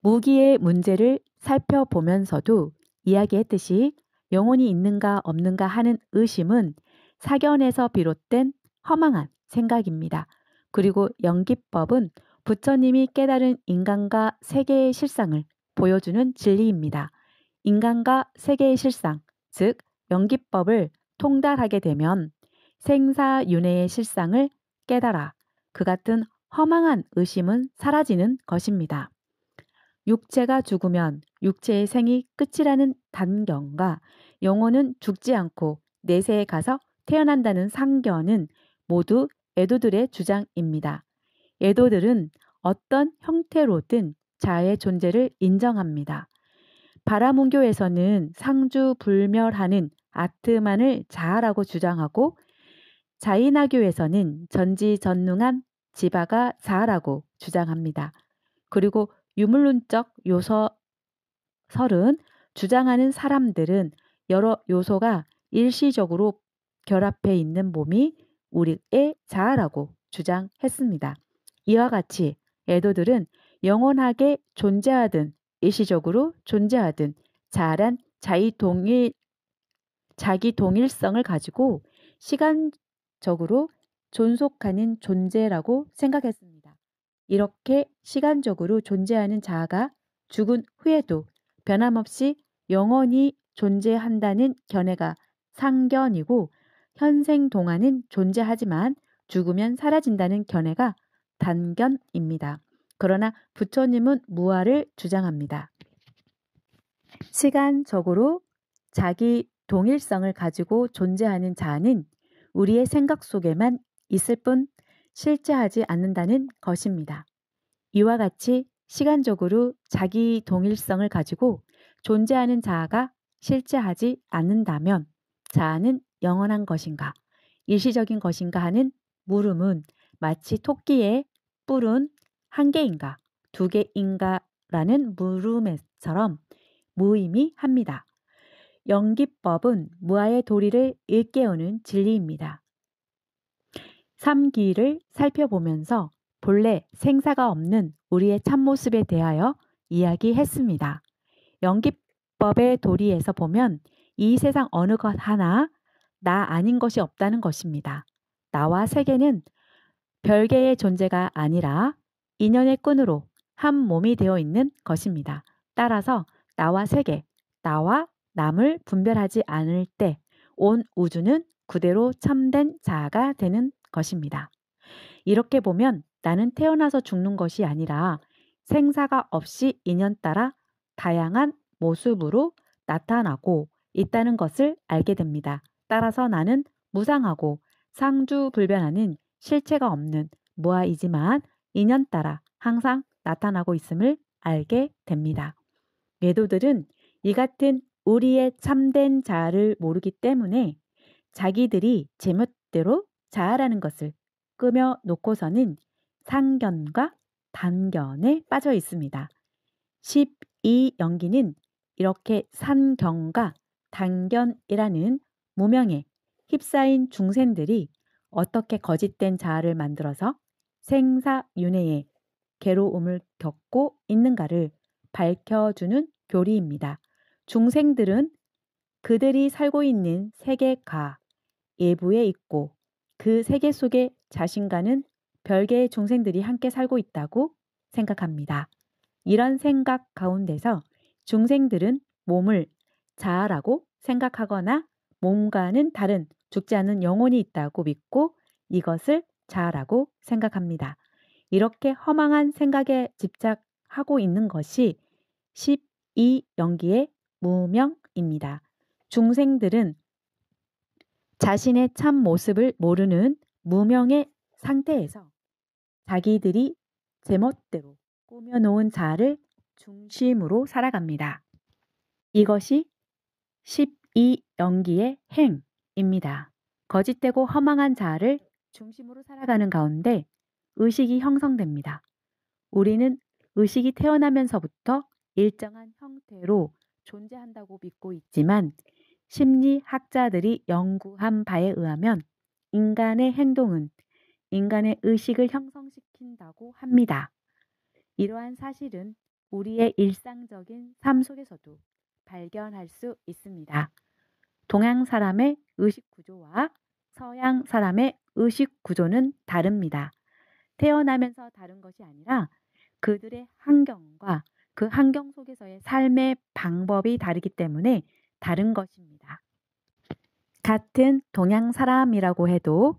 무기의 문제를 살펴보면서도 이야기했듯이 영혼이 있는가 없는가 하는 의심은 사견에서 비롯된 허망한 생각입니다. 그리고 연기법은 부처님이 깨달은 인간과 세계의 실상을 보여주는 진리입니다. 인간과 세계의 실상, 즉 연기법을 통달하게 되면 생사윤회의 실상을 깨달아 그 같은 허망한 의심은 사라지는 것입니다. 육체가 죽으면 육체의 생이 끝이라는 단견과 영혼은 죽지 않고 내세에 가서 태어난다는 상견은 모두 에도들의 주장입니다. 에도들은 어떤 형태로든 자아의 존재를 인정합니다. 바라문교에서는 상주불멸하는 아트만을 자아라고 주장하고, 자이나교에서는 전지전능한 지바가 자아라고 주장합니다. 그리고 유물론적 요설은 주장하는 사람들은 여러 요소가 일시적으로 결합해 있는 몸이 우리의 자아라고 주장했습니다. 이와 같이 에도들은 영원하게 존재하든 일시적으로 존재하든 자아란 자기 동일성을 가지고 시간적으로 존속하는 존재라고 생각했습니다. 이렇게 시간적으로 존재하는 자아가 죽은 후에도 변함없이 영원히 존재한다는 견해가 상견이고, 현생 동안은 존재하지만 죽으면 사라진다는 견해가 단견입니다. 그러나 부처님은 무아를 주장합니다. 시간적으로 자기 동일성을 가지고 존재하는 자아는 우리의 생각 속에만 있을 뿐 실제하지 않는다는 것입니다. 이와 같이 시간적으로 자기 동일성을 가지고 존재하는 자아가 실제하지 않는다면 자아는 영원한 것인가, 일시적인 것인가 하는 물음은 마치 토끼의 뿔은 한 개인가, 두 개인가 라는 물음처럼 무의미합니다. 영기법은 무아의 도리를 일깨우는 진리입니다. 3기를 살펴보면서 본래 생사가 없는 우리의 참모습에 대하여 이야기했습니다. 영기법의 도리에서 보면 이 세상 어느 것 하나 나 아닌 것이 없다는 것입니다. 나와 세계는 별개의 존재가 아니라 인연의 끈으로 한 몸이 되어 있는 것입니다. 따라서 나와 세계, 나와 남을 분별하지 않을 때 온 우주는 그대로 참된 자아가 되는 것입니다. 이렇게 보면 나는 태어나서 죽는 것이 아니라 생사가 없이 인연 따라 다양한 모습으로 나타나고 있다는 것을 알게 됩니다. 따라서 나는 무상하고 상주불변하는 실체가 없는 무아이지만 인연 따라 항상 나타나고 있음을 알게 됩니다. 외도들은 이 같은 우리의 참된 자아를 모르기 때문에 자기들이 제멋대로 자아라는 것을 끄며 놓고서는 상견과 단견에 빠져 있습니다. 12연기는 이렇게 상견과 단견이라는 무명에 휩싸인 중생들이 어떻게 거짓된 자아를 만들어서 생사윤회의 괴로움을 겪고 있는가를 밝혀주는 교리입니다. 중생들은 그들이 살고 있는 세계가 예부에 있고 그 세계 속에 자신과는 별개의 중생들이 함께 살고 있다고 생각합니다. 이런 생각 가운데서 중생들은 몸을 자아라고 생각하거나 몸과는 다른 죽지 않은 영혼이 있다고 믿고 이것을 자아라고 생각합니다. 이렇게 허망한 생각에 집착하고 있는 것이 12연기의 무명입니다. 중생들은 자신의 참 모습을 모르는 무명의 상태에서 자기들이 제멋대로 꾸며놓은 자아를 중심으로 살아갑니다. 이것이 12연기의 행입니다. 거짓되고 허망한 자아를 중심으로 살아가는 가운데 의식이 형성됩니다. 우리는 의식이 태어나면서부터 일정한 형태로 존재한다고 믿고 있지만 심리학자들이 연구한 바에 의하면 인간의 행동은 인간의 의식을 형성시킨다고 합니다. 이러한 사실은 우리의 일상적인 삶 속에서도 발견할 수 있습니다. 동양 사람의 의식 구조와 서양 사람의 의식 구조는 다릅니다. 태어나면서 다른 것이 아니라 그들의 환경과 그 환경 속에서의 삶의 방법이 다르기 때문에 다른 것입니다. 같은 동양 사람이라고 해도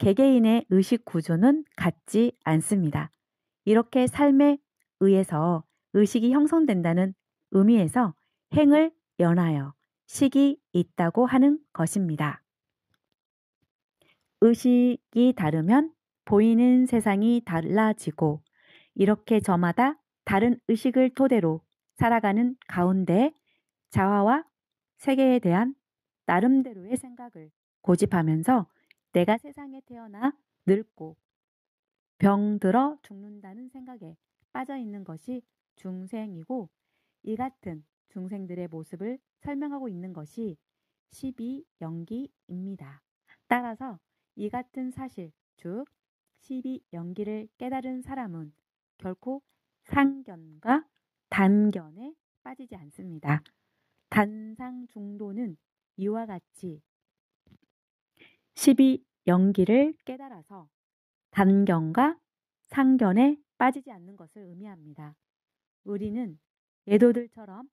개개인의 의식 구조는 같지 않습니다. 이렇게 삶에 의해서 의식이 형성된다는 의미에서 행을 연하여 식이 있다고 하는 것입니다. 의식이 다르면 보이는 세상이 달라지고 이렇게 저마다 다른 의식을 토대로 살아가는 가운데 자아와 세계에 대한 나름대로의 생각을 고집하면서 내가 세상에 태어나 늙고 병들어 죽는다는 생각에 빠져 있는 것이 중생이고 이 같은 중생들의 모습을 설명하고 있는 것이 12연기입니다. 따라서 이 같은 사실, 즉 12연기를 깨달은 사람은 결코 상견과 단견에 빠지지 않습니다. 단상중도는 이와 같이 12연기를 깨달아서 단견과 상견에 빠지지 않는 것을 의미합니다. 우리는 예도들처럼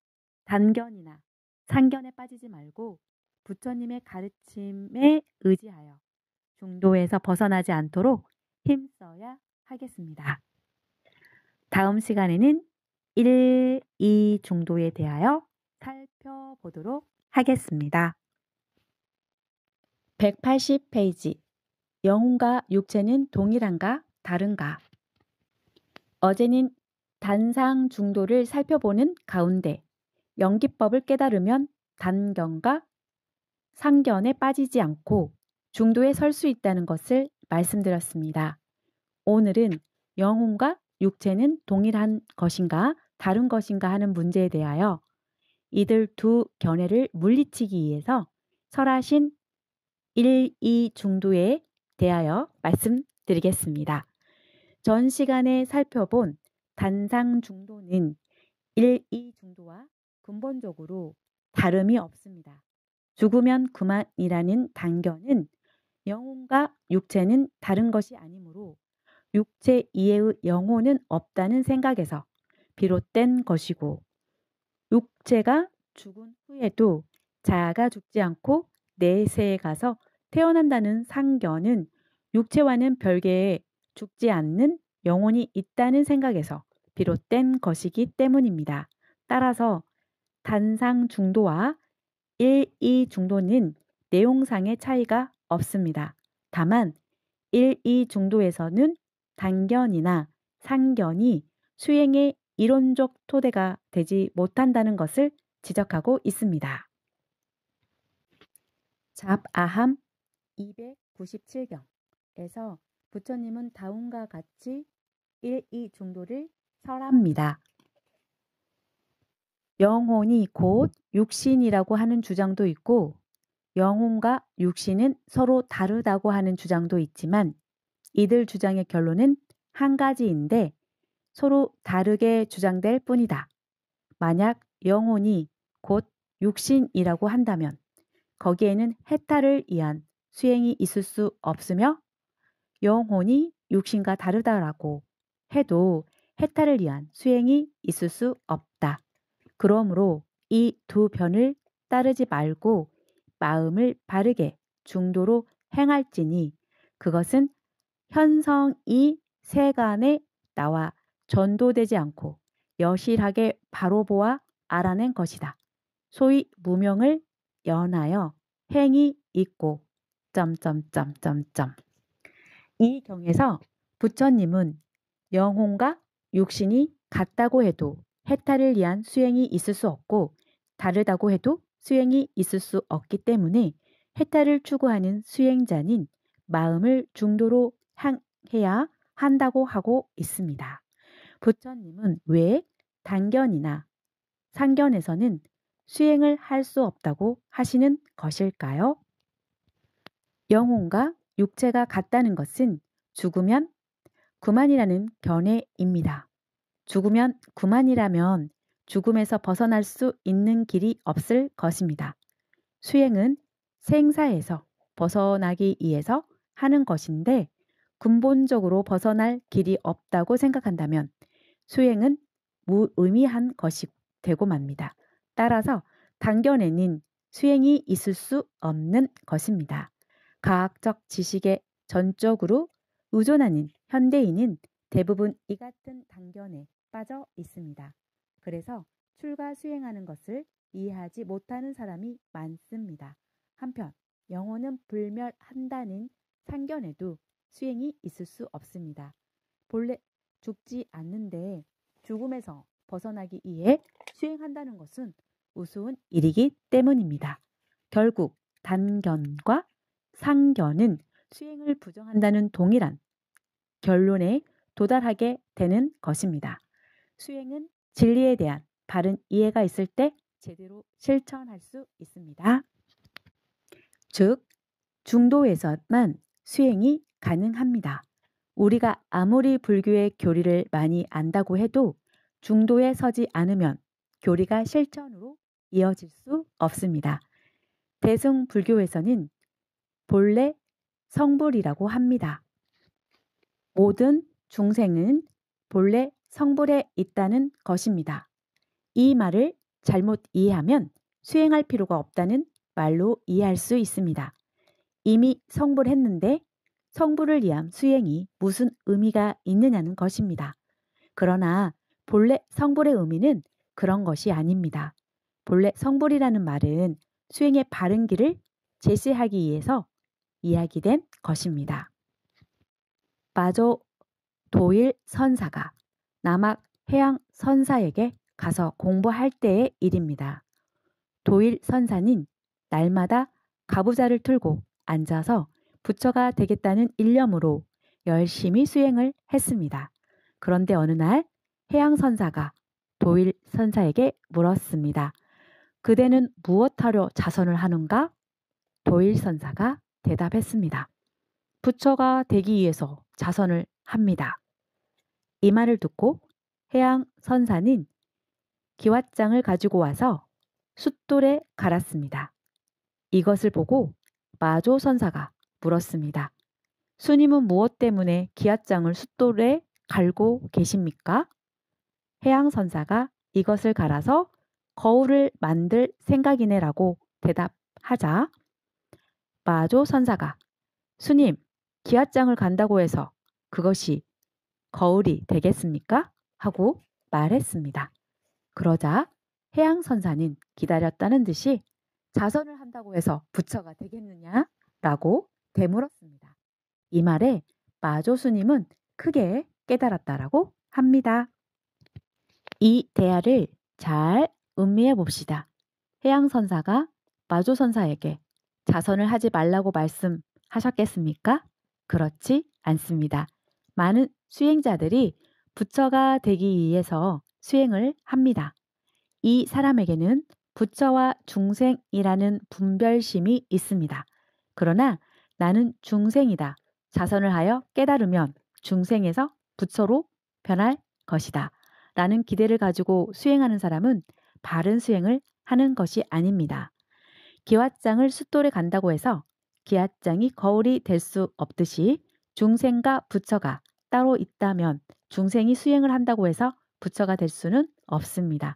단견이나 상견에 빠지지 말고 부처님의 가르침에 의지하여 중도에서 벗어나지 않도록 힘써야 하겠습니다. 다음 시간에는 1, 2 중도에 대하여 살펴보도록 하겠습니다. 180페이지 영혼과 육체는 동일한가 다른가? 어제는 단상 중도를 살펴보는 가운데 연기법을 깨달으면 단견과 상견에 빠지지 않고 중도에 설 수 있다는 것을 말씀드렸습니다. 오늘은 영혼과 육체는 동일한 것인가 다른 것인가 하는 문제에 대하여 이들 두 견해를 물리치기 위해서 설하신 1, 2 중도에 대하여 말씀드리겠습니다. 전 시간에 살펴본 단상 중도는 1, 2 중도와 근본적으로 다름이 없습니다. 죽으면 그만이라는 단견은 영혼과 육체는 다른 것이 아니므로 육체 이외의 영혼은 없다는 생각에서 비롯된 것이고 육체가 죽은 후에도 자아가 죽지 않고 내세에 가서 태어난다는 상견은 육체와는 별개의 죽지 않는 영혼이 있다는 생각에서 비롯된 것이기 때문입니다. 따라서 단상 중도와 1, 2 중도는 내용상의 차이가 없습니다. 다만 1, 2 중도에서는 단견이나 상견이 수행의 이론적 토대가 되지 못한다는 것을 지적하고 있습니다. 잡아함 297경에서 부처님은 다음과 같이 1, 2 중도를 설합니다. 영혼이 곧 육신이라고 하는 주장도 있고 영혼과 육신은 서로 다르다고 하는 주장도 있지만 이들 주장의 결론은 한 가지인데 서로 다르게 주장될 뿐이다. 만약 영혼이 곧 육신이라고 한다면 거기에는 해탈을 위한 수행이 있을 수 없으며 영혼이 육신과 다르다라고 해도 해탈을 위한 수행이 있을 수 없다. 그러므로 이 두 변을 따르지 말고 마음을 바르게 중도로 행할지니 그것은 현성이 세간에 나와 전도되지 않고 여실하게 바로 보아 알아낸 것이다. 소위 무명을 연하여 행이 있고 이 경에서 부처님은 영혼과 육신이 같다고 해도 해탈을 위한 수행이 있을 수 없고 다르다고 해도 수행이 있을 수 없기 때문에 해탈을 추구하는 수행자는 마음을 중도로 향해야 한다고 하고 있습니다. 부처님은 왜 단견이나 상견에서는 수행을 할 수 없다고 하시는 것일까요? 영혼과 육체가 같다는 것은 죽으면 그만이라는 견해입니다. 죽으면 그만이라면 죽음에서 벗어날 수 있는 길이 없을 것입니다. 수행은 생사에서 벗어나기 위해서 하는 것인데 근본적으로 벗어날 길이 없다고 생각한다면 수행은 무의미한 것이 되고 맙니다. 따라서 단견에는 수행이 있을 수 없는 것입니다. 과학적 지식의 전적으로 의존하는 현대인은 대부분 이 같은 단견에 빠져 있습니다. 그래서 출가 수행하는 것을 이해하지 못하는 사람이 많습니다. 한편 영혼은 불멸한다는 상견에도 수행이 있을 수 없습니다. 본래 죽지 않는데 죽음에서 벗어나기 위해 수행한다는 것은 우스운 일이기 때문입니다. 결국 단견과 상견은 수행을 부정한다는 동일한 결론에 도달하게 되는 것입니다. 수행은 진리에 대한 바른 이해가 있을 때 제대로 실천할 수 있습니다. 즉, 중도에서만 수행이 가능합니다. 우리가 아무리 불교의 교리를 많이 안다고 해도 중도에 서지 않으면 교리가 실천으로 이어질 수 없습니다. 대승불교에서는 본래 성불이라고 합니다. 모든 중생은 본래 성불에 있다는 것입니다. 이 말을 잘못 이해하면 수행할 필요가 없다는 말로 이해할 수 있습니다. 이미 성불했는데 성불을 위한 수행이 무슨 의미가 있느냐는 것입니다. 그러나 본래 성불의 의미는 그런 것이 아닙니다. 본래 성불이라는 말은 수행의 바른 길을 제시하기 위해서 이야기된 것입니다. 마조 도일 선사가 남학 해양 선사에게 가서 공부할 때의 일입니다. 도일 선사는 날마다 가부좌를 틀고 앉아서 부처가 되겠다는 일념으로 열심히 수행을 했습니다. 그런데 어느 날 해양 선사가 도일 선사에게 물었습니다. 그대는 무엇하려 자선을 하는가? 도일 선사가 대답했습니다. 부처가 되기 위해서 자선을 합니다. 이 말을 듣고 해양 선사는 기왓장을 가지고 와서 숫돌에 갈았습니다. 이것을 보고 마조 선사가 물었습니다. 스님은 무엇 때문에 기왓장을 숫돌에 갈고 계십니까? 해양 선사가 이것을 갈아서 거울을 만들 생각이네라고 대답하자 마조 선사가 스님, 기왓장을 간다고 해서 그것이 거울이 되겠습니까? 하고 말했습니다. 그러자 해양 선사는 기다렸다는 듯이 자선을 한다고 해서 부처가 되겠느냐? 라고 되물었습니다. 이 말에 마조 스님은 크게 깨달았다라고 합니다. 이 대화를 잘 음미해 봅시다. 해양 선사가 마조 선사에게 자선을 하지 말라고 말씀하셨겠습니까? 그렇지 않습니다. 많은 수행자들이 부처가 되기 위해서 수행을 합니다. 이 사람에게는 부처와 중생이라는 분별심이 있습니다. 그러나 나는 중생이다. 자선을 하여 깨달으면 중생에서 부처로 변할 것이다. 라는 기대를 가지고 수행하는 사람은 바른 수행을 하는 것이 아닙니다. 기왓장을 숫돌에 간다고 해서 기왓장이 거울이 될 수 없듯이 중생과 부처가 따로 있다면 중생이 수행을 한다고 해서 부처가 될 수는 없습니다.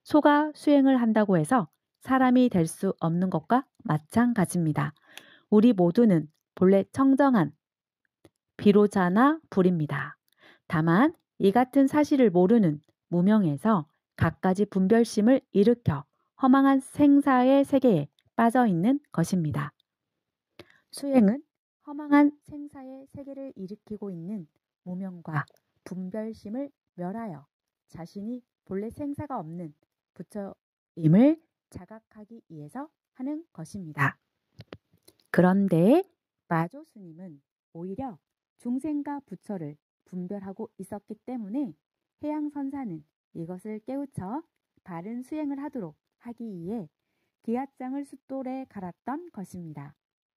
소가 수행을 한다고 해서 사람이 될 수 없는 것과 마찬가지입니다. 우리 모두는 본래 청정한 비로자나 불입니다. 다만 이 같은 사실을 모르는 무명에서 갖가지 분별심을 일으켜 허망한 생사의 세계에 빠져 있는 것입니다. 수행은 허망한 생사의 세계를 일으키고 있는 무명과 분별심을 멸하여 자신이 본래 생사가 없는 부처임을 자각하기 위해서 하는 것입니다. 그런데 마조 스님은 오히려 중생과 부처를 분별하고 있었기 때문에 해양 선사는 이것을 깨우쳐 바른 수행을 하도록 하기 위해 기왓장을 숫돌에 갈았던 것입니다.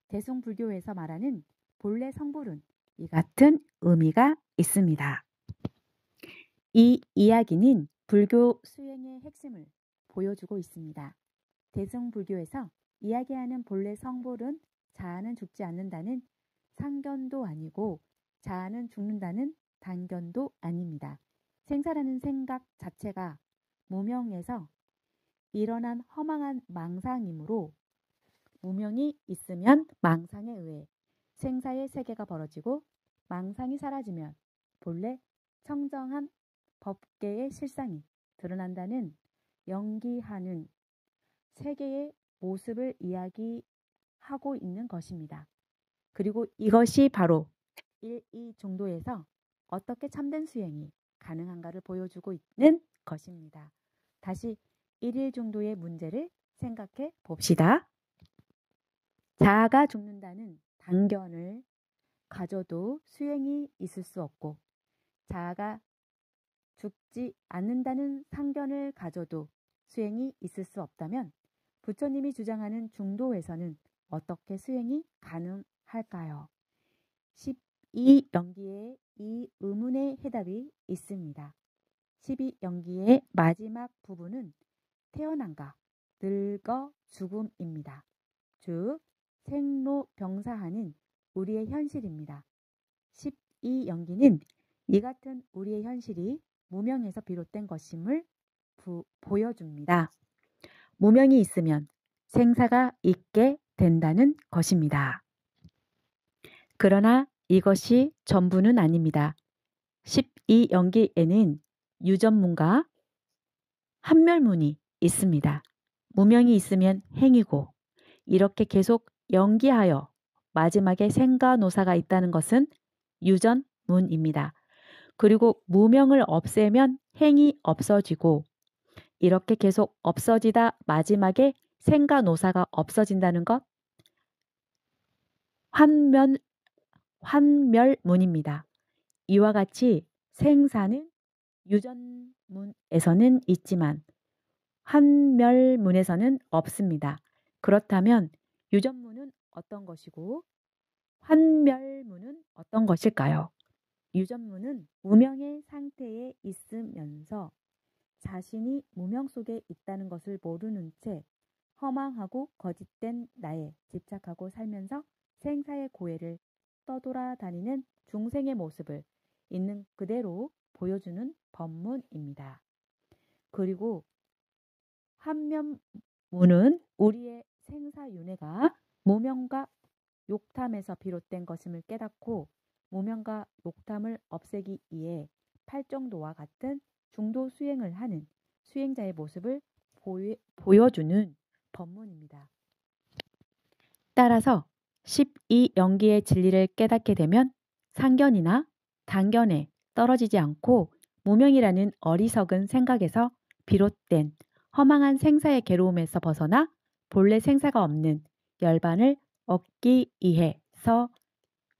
대승불교에서 말하는 본래 성불은 이 같은 의미가 있습니다. 이 이야기는 불교 수행의 핵심을 보여주고 있습니다. 대승불교에서 이야기하는 본래 성불은 자아는 죽지 않는다는 상견도 아니고 자아는 죽는다는 단견도 아닙니다. 생사라는 생각 자체가 무명에서 일어난 허망한 망상이므로 무명이 있으면 망상에 의해 생사의 세계가 벌어지고 망상이 사라지면 본래 청정한 법계의 실상이 드러난다는 연기하는 세계의 모습을 이야기하고 있는 것입니다. 그리고 이것이 바로 1이 중도에서 어떻게 참된 수행이 가능한가를 보여주고 있는 것입니다. 다시 1일 중도의 문제를 생각해 봅시다. 자아가 죽는다는 단견을 가져도 수행이 있을 수 없고 자아가 죽지 않는다는 상견을 가져도 수행이 있을 수 없다면 부처님이 주장하는 중도에서는 어떻게 수행이 가능할까요? 12연기에 이 의문의 해답이 있습니다. 12연기의 마지막 부분은 태어남과 늙어 죽음입니다. 즉 생로병사하는 우리의 현실입니다. 12연기는 이 같은 우리의 현실이 무명에서 비롯된 것임을 보여줍니다. 무명이 있으면 생사가 있게 된다는 것입니다. 그러나 이것이 전부는 아닙니다. 12연기에는 유전문과 한멸문이 있습니다. 무명이 있으면 행이고 이렇게 계속 연기하여 마지막에 생가노사가 있다는 것은 유전문입니다. 그리고 무명을 없애면 행이 없어지고 이렇게 계속 없어지다 마지막에 생가노사가 없어진다는 것 환멸문입니다. 이와 같이 생사는 유전문에서는 있지만 환멸문에서는 없습니다. 그렇다면 유전문은 어떤 것이고 환멸문은 어떤 것일까요? 유전문은 무명의 상태에 있으면서 자신이 무명 속에 있다는 것을 모르는 채 허망하고 거짓된 나에 집착하고 살면서 생사의 고해를 떠돌아다니는 중생의 모습을 있는 그대로 보여주는 법문입니다. 그리고 환면문은 우리의 생사윤회가 무명과 욕탐에서 비롯된 것임을 깨닫고 무명과 욕탐을 없애기 위해 팔정도와 같은 중도 수행을 하는 수행자의 모습을 보여주는 법문입니다. 따라서 12연기의 진리를 깨닫게 되면 상견이나 단견에 떨어지지 않고 무명이라는 어리석은 생각에서 비롯된 허망한 생사의 괴로움에서 벗어나 본래 생사가 없는 열반을 얻기 위해서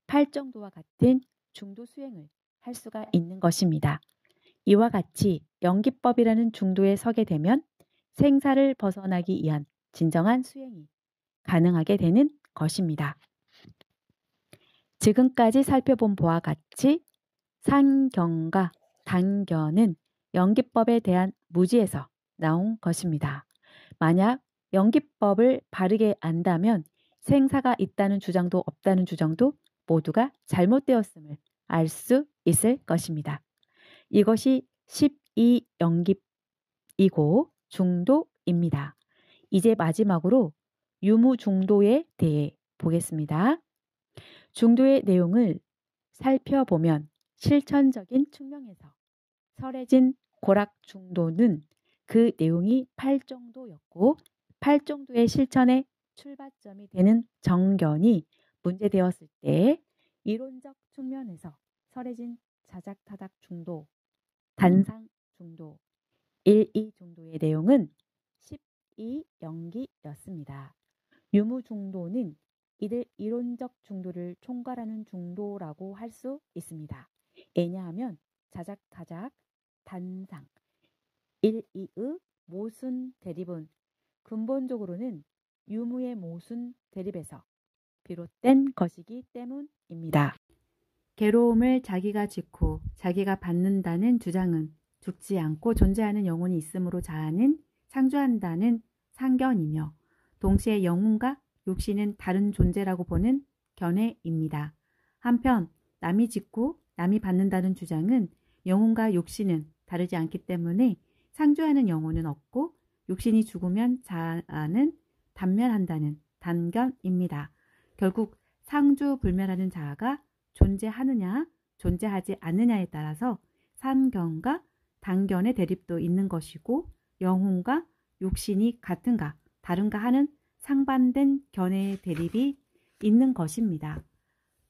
팔정도와 같은 중도 수행을 할 수가 있는 것입니다. 이와 같이 연기법이라는 중도에 서게 되면 생사를 벗어나기 위한 진정한 수행이 가능하게 되는 것입니다. 지금까지 살펴본 바와 같이 상견과 단견은 연기법에 대한 무지에서 나온 것입니다. 만약 연기법을 바르게 안다면 생사가 있다는 주장도 없다는 주장도 모두가 잘못되었음을 알 수 있을 것입니다. 이것이 12연기이고 중도입니다. 이제 마지막으로 유무중도에 대해 보겠습니다. 중도의 내용을 살펴보면 실천적인 측면에서 설해진 고락중도는 그 내용이 팔정도였고 팔정도의 실천의 출발점이 되는 정견이 문제되었을 때 이론적 측면에서 설해진 자작타작중도, 단상중도, 1,2중도의 내용은 12연기였습니다. 유무중도는 이들 이론적 중도를 총괄하는 중도라고 할 수 있습니다. 왜냐하면 자작타작, 단상, 1,2의 모순 대립은 근본적으로는 유무의 모순 대립에서 비롯된 것이기 때문입니다. 괴로움을 자기가 짓고 자기가 받는다는 주장은 죽지 않고 존재하는 영혼이 있으므로 자아는 상주한다는 상견이며 동시에 영혼과 육신은 다른 존재라고 보는 견해입니다. 한편 남이 짓고 남이 받는다는 주장은 영혼과 육신은 다르지 않기 때문에 상주하는 영혼은 없고 육신이 죽으면 자아는 단멸한다는 단견입니다. 결국 상주불멸하는 자아가 존재하느냐 존재하지 않느냐에 따라서 삼견과 단견의 대립도 있는 것이고 영혼과 육신이 같은가 다른가 하는 상반된 견해의 대립이 있는 것입니다.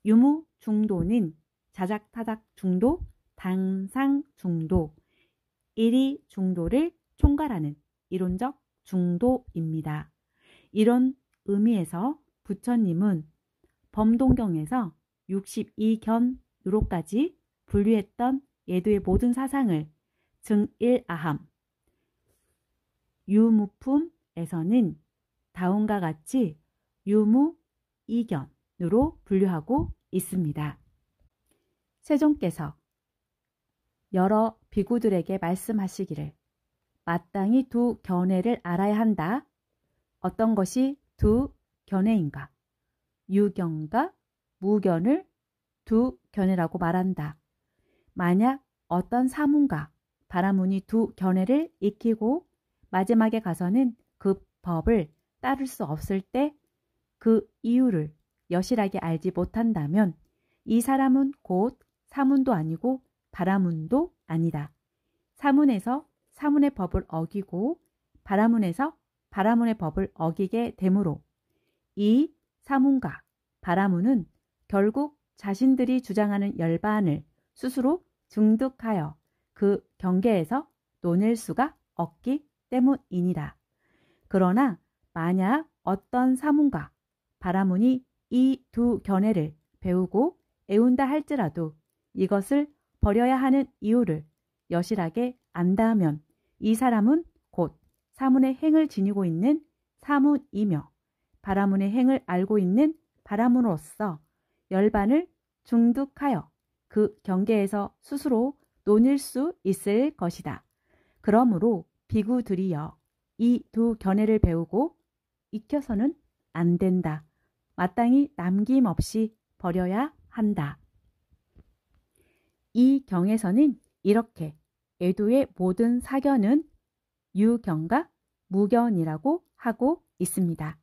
유무 중도는 자작타작 중도, 당상 중도, 일이 중도를 총괄하는 이론적 중도입니다. 이런 의미에서 부처님은 범동경에서 62견으로까지 분류했던 예도의 모든 사상을 증일아함, 유무품에서는 다음과 같이 유무이견으로 분류하고 있습니다. 세종께서 여러 비구들에게 말씀하시기를 마땅히 두 견해를 알아야 한다. 어떤 것이 두 견해인가? 유견과 무견을 두 견해라고 말한다. 만약 어떤 사문과 바라문이 두 견해를 익히고 마지막에 가서는 그 법을 따를 수 없을 때 그 이유를 여실하게 알지 못한다면 이 사람은 곧 사문도 아니고 바라문도 아니다. 사문에서 사문의 법을 어기고 바라문에서 바라문의 법을 어기게 되므로 이 사문과 바라문은 결국 자신들이 주장하는 열반을 스스로 증득하여 그 경계에서 논일 수가 없기 때문이니라. 그러나 만약 어떤 사문과 바라문이 이 두 견해를 배우고 애운다 할지라도 이것을 버려야 하는 이유를 여실하게 안다면 이 사람은 곧 사문의 행을 지니고 있는 사문이며 바라문의 행을 알고 있는 바라문으로서 열반을 중득하여 그 경계에서 스스로 논일 수 있을 것이다. 그러므로 비구들이여 이 두 견해를 배우고 익혀서는 안 된다. 마땅히 남김없이 버려야 한다. 이 경에서는 이렇게 애도의 모든 사견은 유견과 무견이라고 하고 있습니다.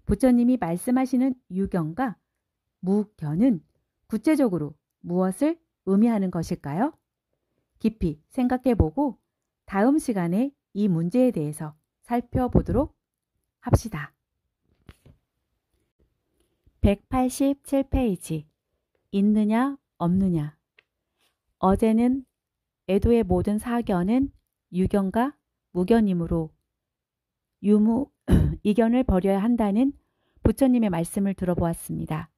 부처님이 말씀하시는 유견과 무견은 구체적으로 무엇을 의미하는 것일까요? 깊이 생각해보고 다음 시간에 이 문제에 대해서 살펴보도록 합시다. 187페이지 있느냐 없느냐. 어제는 애도의 모든 사견은 유견과 무견이므로 유무 이견을 버려야 한다는 부처님의 말씀을 들어보았습니다.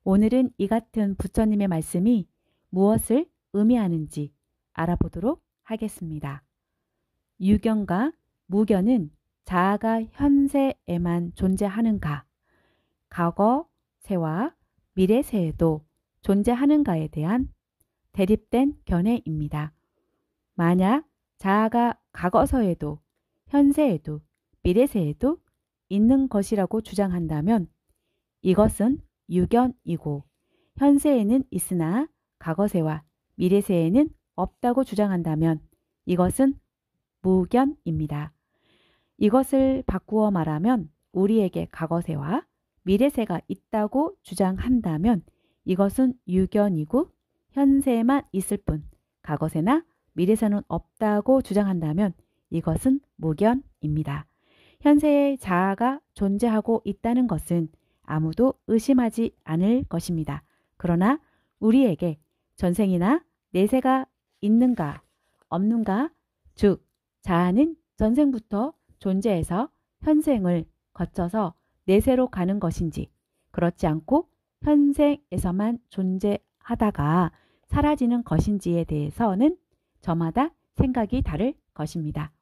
오늘은 이 같은 부처님의 말씀이 무엇을 의미하는지 알아보도록 하겠습니다. 유견과 무견은 자아가 현세에만 존재하는가, 과거세와 미래세에도 존재하는가에 대한 대립된 견해입니다. 만약 자아가 과거서에도 현세에도 미래세에도 있는 것이라고 주장한다면 이것은 유견이고 현세에는 있으나 과거세와 미래세에는 없다고 주장한다면 이것은 무견입니다. 이것을 바꾸어 말하면 우리에게 과거세와 미래세가 있다고 주장한다면 이것은 유견이고 현세에만 있을 뿐 과거세나 미래세는 없다고 주장한다면 이것은 무견입니다. 현세에 자아가 존재하고 있다는 것은 아무도 의심하지 않을 것입니다. 그러나 우리에게 전생이나 내세가 있는가 없는가, 즉 자아는 전생부터 존재해서 현생을 거쳐서 내세로 가는 것인지 그렇지 않고 현생에서만 존재하다가 사라지는 것인지에 대해서는 저마다 생각이 다를 것입니다.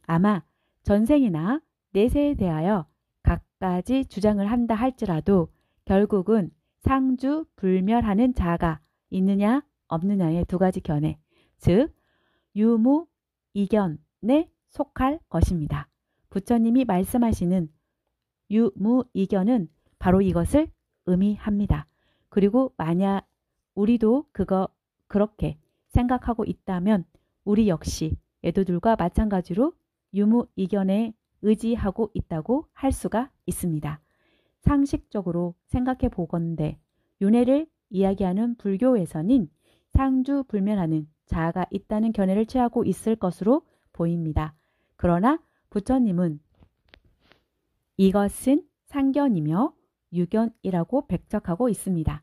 아마 전생이나 내세에 대하여 각가지 주장을 한다 할지라도 결국은 상주 불멸하는 자아가 있느냐 없느냐의 두 가지 견해, 즉 유무 이견에 속할 것입니다. 부처님이 말씀하시는 유무이견은 바로 이것을 의미합니다. 그리고 만약 우리도 그렇게 생각하고 있다면 우리 역시 애도들과 마찬가지로 유무이견에 의지하고 있다고 할 수가 있습니다. 상식적으로 생각해 보건대 윤회를 이야기하는 불교에서는 상주불면하는 자아가 있다는 견해를 취하고 있을 것으로 보입니다. 그러나 부처님은 이것은 상견이며 유견이라고 백적하고 있습니다.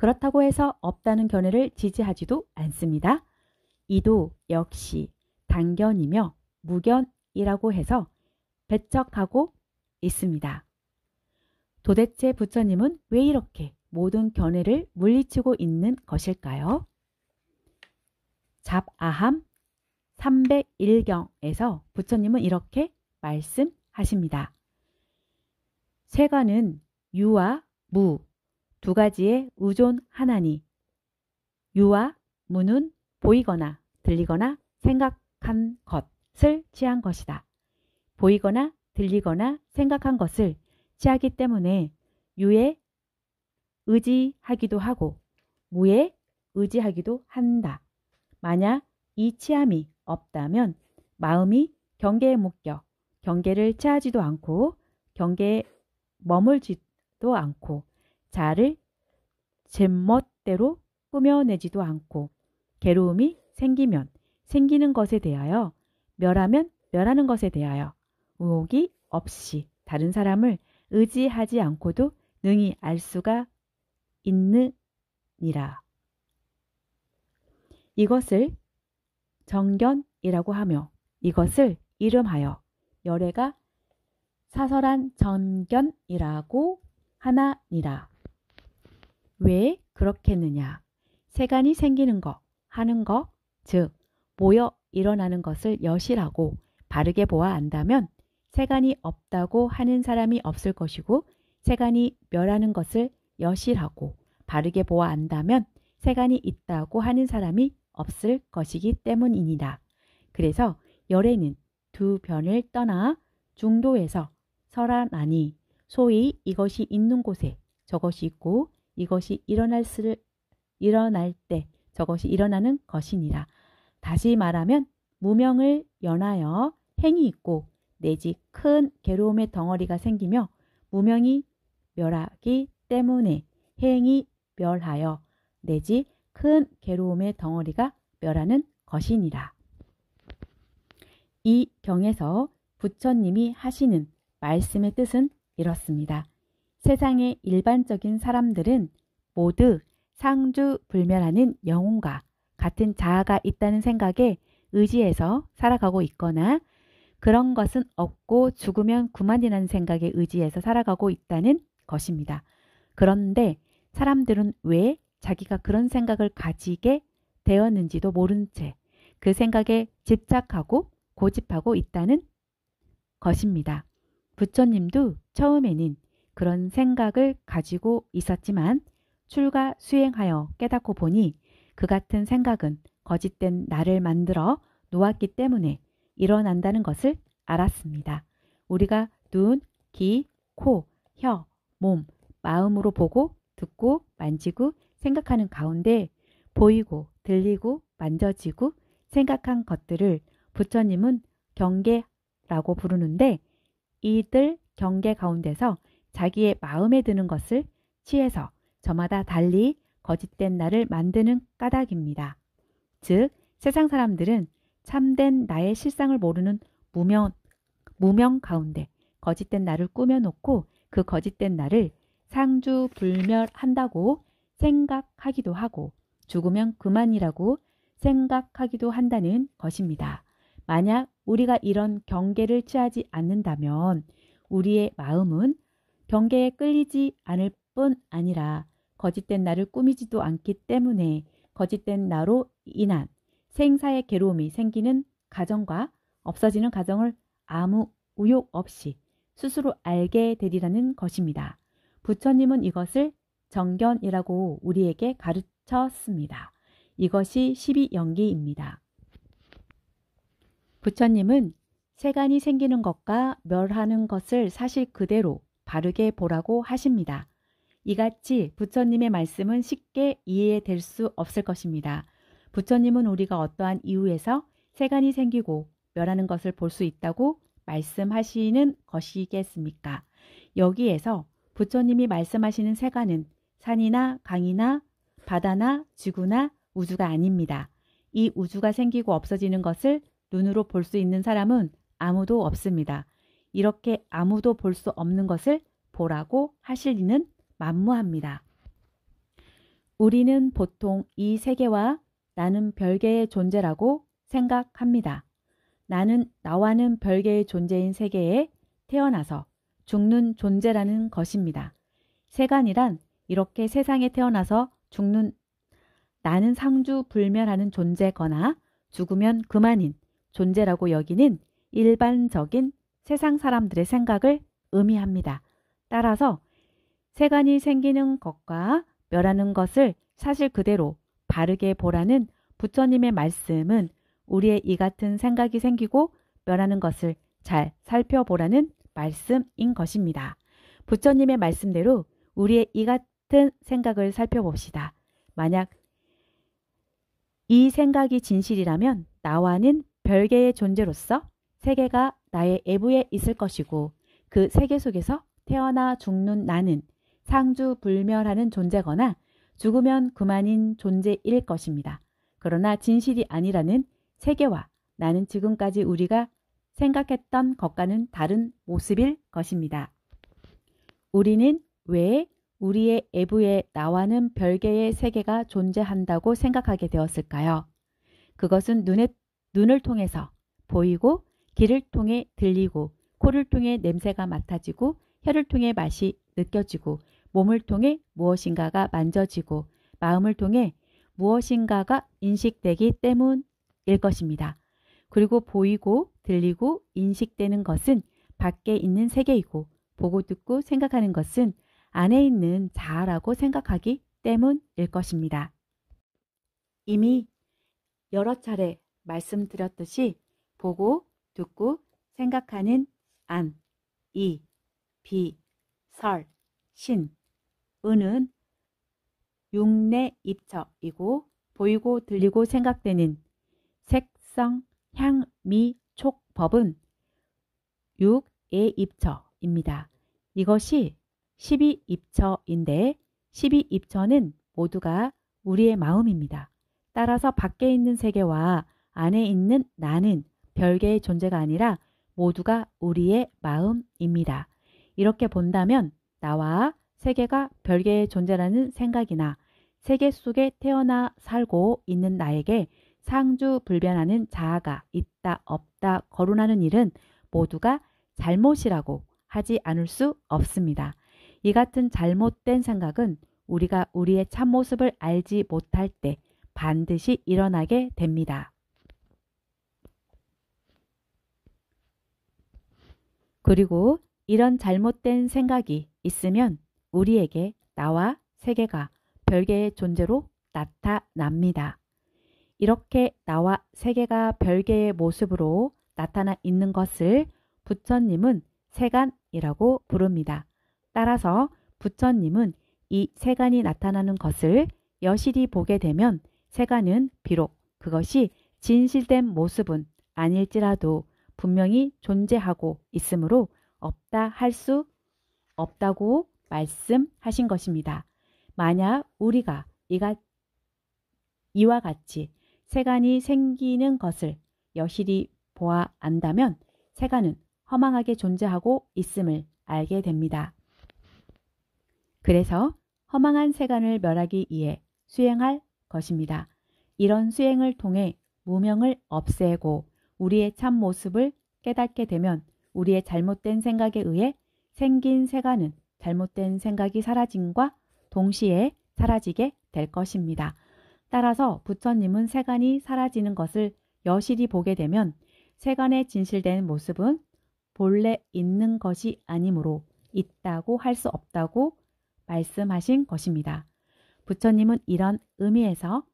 그렇다고 해서 없다는 견해를 지지하지도 않습니다. 이도 역시 단견이며 무견이라고 해서 배척하고 있습니다. 도대체 부처님은 왜 이렇게 모든 견해를 물리치고 있는 것일까요? 잡아함 301경에서 부처님은 이렇게 말씀하십니다. 세간은 유와 무 두 가지의 의존하나니 유와 무는 보이거나 들리거나 생각한 것을 취한 것이다. 보이거나 들리거나 생각한 것을 취하기 때문에 유에 의지하기도 하고 무에 의지하기도 한다. 만약 이 취함이 없다면 마음이 경계에 묶여 경계를 취하지도 않고 경계에 머물지도 않고 자아를 제멋대로 꾸며내지도 않고 괴로움이 생기면 생기는 것에 대하여 멸하면 멸하는 것에 대하여 의혹이 없이 다른 사람을 의지하지 않고도 능히 알 수가 있느니라. 이것을 정견이라고 하며 이것을 이름하여 열애가 사설한 정견이라고 하나니라. 왜 그렇겠느냐? 세간이 생기는 것, 하는 것, 즉 모여 일어나는 것을 여실하고 바르게 보아 안다면 세간이 없다고 하는 사람이 없을 것이고 세간이 멸하는 것을 여실하고 바르게 보아 안다면 세간이 있다고 하는 사람이 없을 것이기 때문이니라. 그래서 열애는 두 변을 떠나 중도에서 설하나니 소위 이것이 있는 곳에 저것이 있고 이것이 일어날 때 저것이 일어나는 것이니라. 다시 말하면 무명을 연하여 행이 있고 내지 큰 괴로움의 덩어리가 생기며 무명이 멸하기 때문에 행이 멸하여 내지 큰 괴로움의 덩어리가 멸하는 것이니라. 이 경에서 부처님이 하시는 말씀의 뜻은 이렇습니다. 세상의 일반적인 사람들은 모두 상주불멸하는 영혼과 같은 자아가 있다는 생각에 의지해서 살아가고 있거나 그런 것은 없고 죽으면 그만이라는 생각에 의지해서 살아가고 있다는 것입니다. 그런데 사람들은 왜 자기가 그런 생각을 가지게 되었는지도 모른 채 그 생각에 집착하고 고집하고 있다는 것입니다. 부처님도 처음에는 그런 생각을 가지고 있었지만 출가 수행하여 깨닫고 보니 그 같은 생각은 거짓된 나를 만들어 놓았기 때문에 일어난다는 것을 알았습니다. 우리가 눈, 귀, 코, 혀, 몸, 마음으로 보고 듣고 만지고 생각하는 가운데 보이고 들리고 만져지고 생각한 것들을 부처님은 경계라고 부르는데 이들 경계 가운데서 자기의 마음에 드는 것을 취해서 저마다 달리 거짓된 나를 만드는 까닭입니다. 즉 세상 사람들은 참된 나의 실상을 모르는 무명 가운데 거짓된 나를 꾸며놓고 그 거짓된 나를 상주불멸한다고 생각하기도 하고 죽으면 그만이라고 생각하기도 한다는 것입니다. 만약 우리가 이런 경계를 취하지 않는다면 우리의 마음은 경계에 끌리지 않을 뿐 아니라 거짓된 나를 꾸미지도 않기 때문에 거짓된 나로 인한 생사의 괴로움이 생기는 가정과 없어지는 가정을 아무 의욕 없이 스스로 알게 되리라는 것입니다. 부처님은 이것을 정견이라고 우리에게 가르쳤습니다. 이것이 12연기입니다. 부처님은 세간이 생기는 것과 멸하는 것을 사실 그대로 바르게 보라고 하십니다. 이같이 부처님의 말씀은 쉽게 이해될 수 없을 것입니다. 부처님은 우리가 어떠한 이유에서 세간이 생기고 멸하는 것을 볼 수 있다고 말씀하시는 것이겠습니까? 여기에서 부처님이 말씀하시는 세간은 산이나 강이나 바다나 지구나 우주가 아닙니다. 이 우주가 생기고 없어지는 것을 눈으로 볼 수 있는 사람은 아무도 없습니다. 이렇게 아무도 볼 수 없는 것을 보라고 하실 리는 만무합니다. 우리는 보통 이 세계와 나는 별개의 존재라고 생각합니다. 나는 나와는 별개의 존재인 세계에 태어나서 죽는 존재라는 것입니다. 세간이란 이렇게 세상에 태어나서 죽는 나는 상주불멸하는 존재거나 죽으면 그만인 존재라고 여기는 일반적인 세상 사람들의 생각을 의미합니다. 따라서 세간이 생기는 것과 멸하는 것을 사실 그대로 바르게 보라는 부처님의 말씀은 우리의 이 같은 생각이 생기고 멸하는 것을 잘 살펴보라는 말씀인 것입니다. 부처님의 말씀대로 우리의 이 같은 생각을 살펴봅시다. 만약 이 생각이 진실이라면 나와는 별개의 존재로서 세계가 나의 애부에 있을 것이고 그 세계 속에서 태어나 죽는 나는 상주불멸하는 존재거나 죽으면 그만인 존재일 것입니다. 그러나 진실이 아니라는 세계와 나는 지금까지 우리가 생각했던 것과는 다른 모습일 것입니다. 우리는 왜 우리의 애부에 나와는 별개의 세계가 존재한다고 생각하게 되었을까요? 그것은 눈을 통해서 보이고 귀를 통해 들리고 코를 통해 냄새가 맡아지고 혀를 통해 맛이 느껴지고 몸을 통해 무엇인가가 만져지고 마음을 통해 무엇인가가 인식되기 때문일 것입니다. 그리고 보이고 들리고 인식되는 것은 밖에 있는 세계이고 보고 듣고 생각하는 것은 안에 있는 자아라고 생각하기 때문일 것입니다. 이미 여러 차례 말씀드렸듯이 보고 듣고 생각하는 안, 이, 비, 설, 신, 은은 육내 입처이고 보이고 들리고 생각되는 색성, 향, 미, 촉, 법은 육의 입처입니다. 이것이 12입처인데 12입처는 모두가 우리의 마음입니다. 따라서 밖에 있는 세계와 안에 있는 나는 별개의 존재가 아니라 모두가 우리의 마음입니다. 이렇게 본다면 나와 세계가 별개의 존재라는 생각이나 세계 속에 태어나 살고 있는 나에게 상주불변하는 자아가 있다 없다 거론하는 일은 모두가 잘못이라고 하지 않을 수 없습니다. 이 같은 잘못된 생각은 우리가 우리의 참모습을 알지 못할 때 반드시 일어나게 됩니다. 그리고 이런 잘못된 생각이 있으면 우리에게 나와 세계가 별개의 존재로 나타납니다. 이렇게 나와 세계가 별개의 모습으로 나타나 있는 것을 부처님은 세간이라고 부릅니다. 따라서 부처님은 이 세간이 나타나는 것을 여실히 보게 되면 세간은 비록 그것이 진실된 모습은 아닐지라도 분명히 존재하고 있으므로 없다 할 수 없다고 말씀하신 것입니다. 만약 우리가 이와 같이 세간이 생기는 것을 여실히 보아 안다면 세간은 허망하게 존재하고 있음을 알게 됩니다. 그래서 허망한 세간을 멸하기 위해 수행할 것입니다. 이런 수행을 통해 무명을 없애고 우리의 참 모습을 깨닫게 되면 우리의 잘못된 생각에 의해 생긴 세간은 잘못된 생각이 사라짐과 동시에 사라지게 될 것입니다. 따라서 부처님은 세간이 사라지는 것을 여실히 보게 되면 세간의 진실된 모습은 본래 있는 것이 아니므로 있다고 할 수 없다고 말씀하신 것입니다. 부처님은 이런 의미에서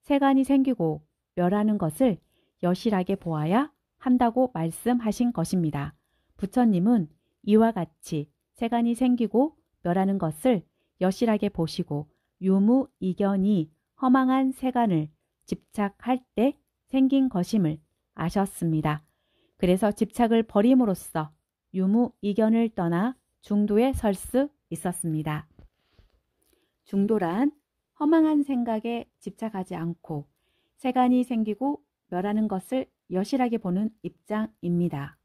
세간이 생기고 멸하는 것을 여실하게 보아야 한다고 말씀하신 것입니다. 부처님은 이와 같이 세간이 생기고 멸하는 것을 여실하게 보시고 유무이견이 허망한 세간을 집착할 때 생긴 것임을 아셨습니다. 그래서 집착을 버림으로써 유무이견을 떠나 중도에 설 수 있었습니다. 중도란 허망한 생각에 집착하지 않고 세간이 생기고 멸하는 것을 여실하게 보는 입장입니다.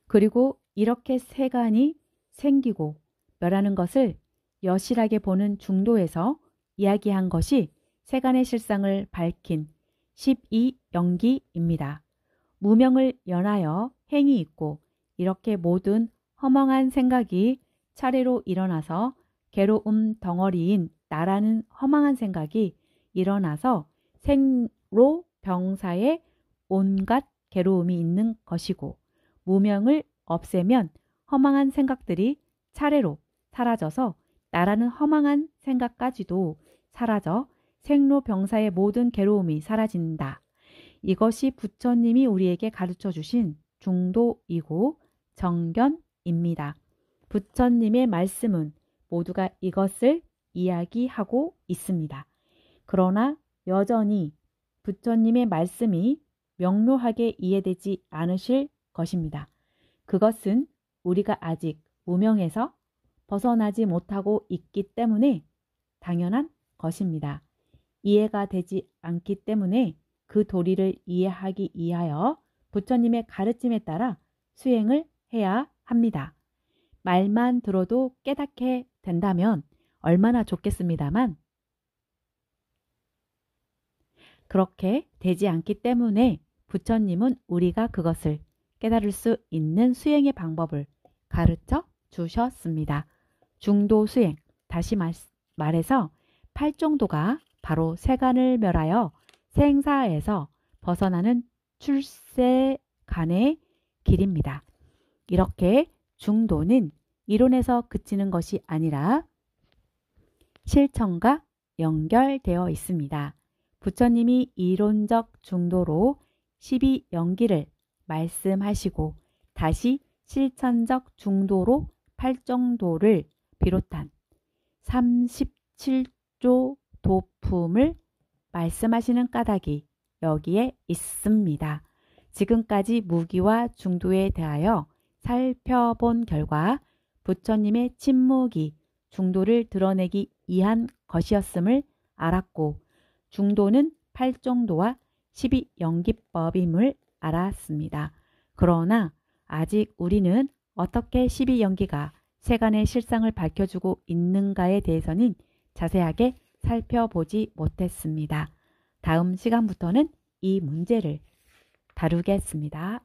그리고 이렇게 세간이 생기고 멸하는 것을 여실하게 보는 중도에서 이야기한 것이 세간의 실상을 밝힌 12연기입니다. 무명을 연하여 행이 있고 이렇게 모든 허망한 생각이 차례로 일어나서 괴로움 덩어리인 나라는 허망한 생각이 일어나서 생로 병사에 온갖 괴로움이 있는 것이고 무명을 없애면 허망한 생각들이 차례로 사라져서 나라는 허망한 생각까지도 사라져 생로병사의 모든 괴로움이 사라진다. 이것이 부처님이 우리에게 가르쳐 주신 중도이고 정견입니다. 부처님의 말씀은 모두가 이것을 이야기하고 있습니다. 그러나 여전히 부처님의 말씀이 명료하게 이해되지 않으실 것입니다. 그것은 우리가 아직 무명에서 벗어나지 못하고 있기 때문에 당연한 것입니다. 이해가 되지 않기 때문에 그 도리를 이해하기 위하여 부처님의 가르침에 따라 수행을 해야 합니다. 말만 들어도 깨닫게 된다면 얼마나 좋겠습니다만 그렇게 되지 않기 때문에 부처님은 우리가 그것을 깨달을 수 있는 수행의 방법을 가르쳐 주셨습니다. 중도 수행, 다시 말해서 팔정도가 바로 세간을 멸하여 생사에서 벗어나는 출세간의 길입니다. 이렇게 중도는 이론에서 그치는 것이 아니라 실천과 연결되어 있습니다. 부처님이 이론적 중도로 12연기를 말씀하시고 다시 실천적 중도로 팔정도를 비롯한 37조 도품을 말씀하시는 까닭이 여기에 있습니다. 지금까지 무기와 중도에 대하여 살펴본 결과 부처님의 침묵이 중도를 드러내기 위한 것이었음을 알았고 중도는 팔정도와 12연기법임을 알았습니다. 그러나 아직 우리는 어떻게 12연기가 세간의 실상을 밝혀주고 있는가에 대해서는 자세하게 살펴보지 못했습니다. 다음 시간부터는 이 문제를 다루겠습니다.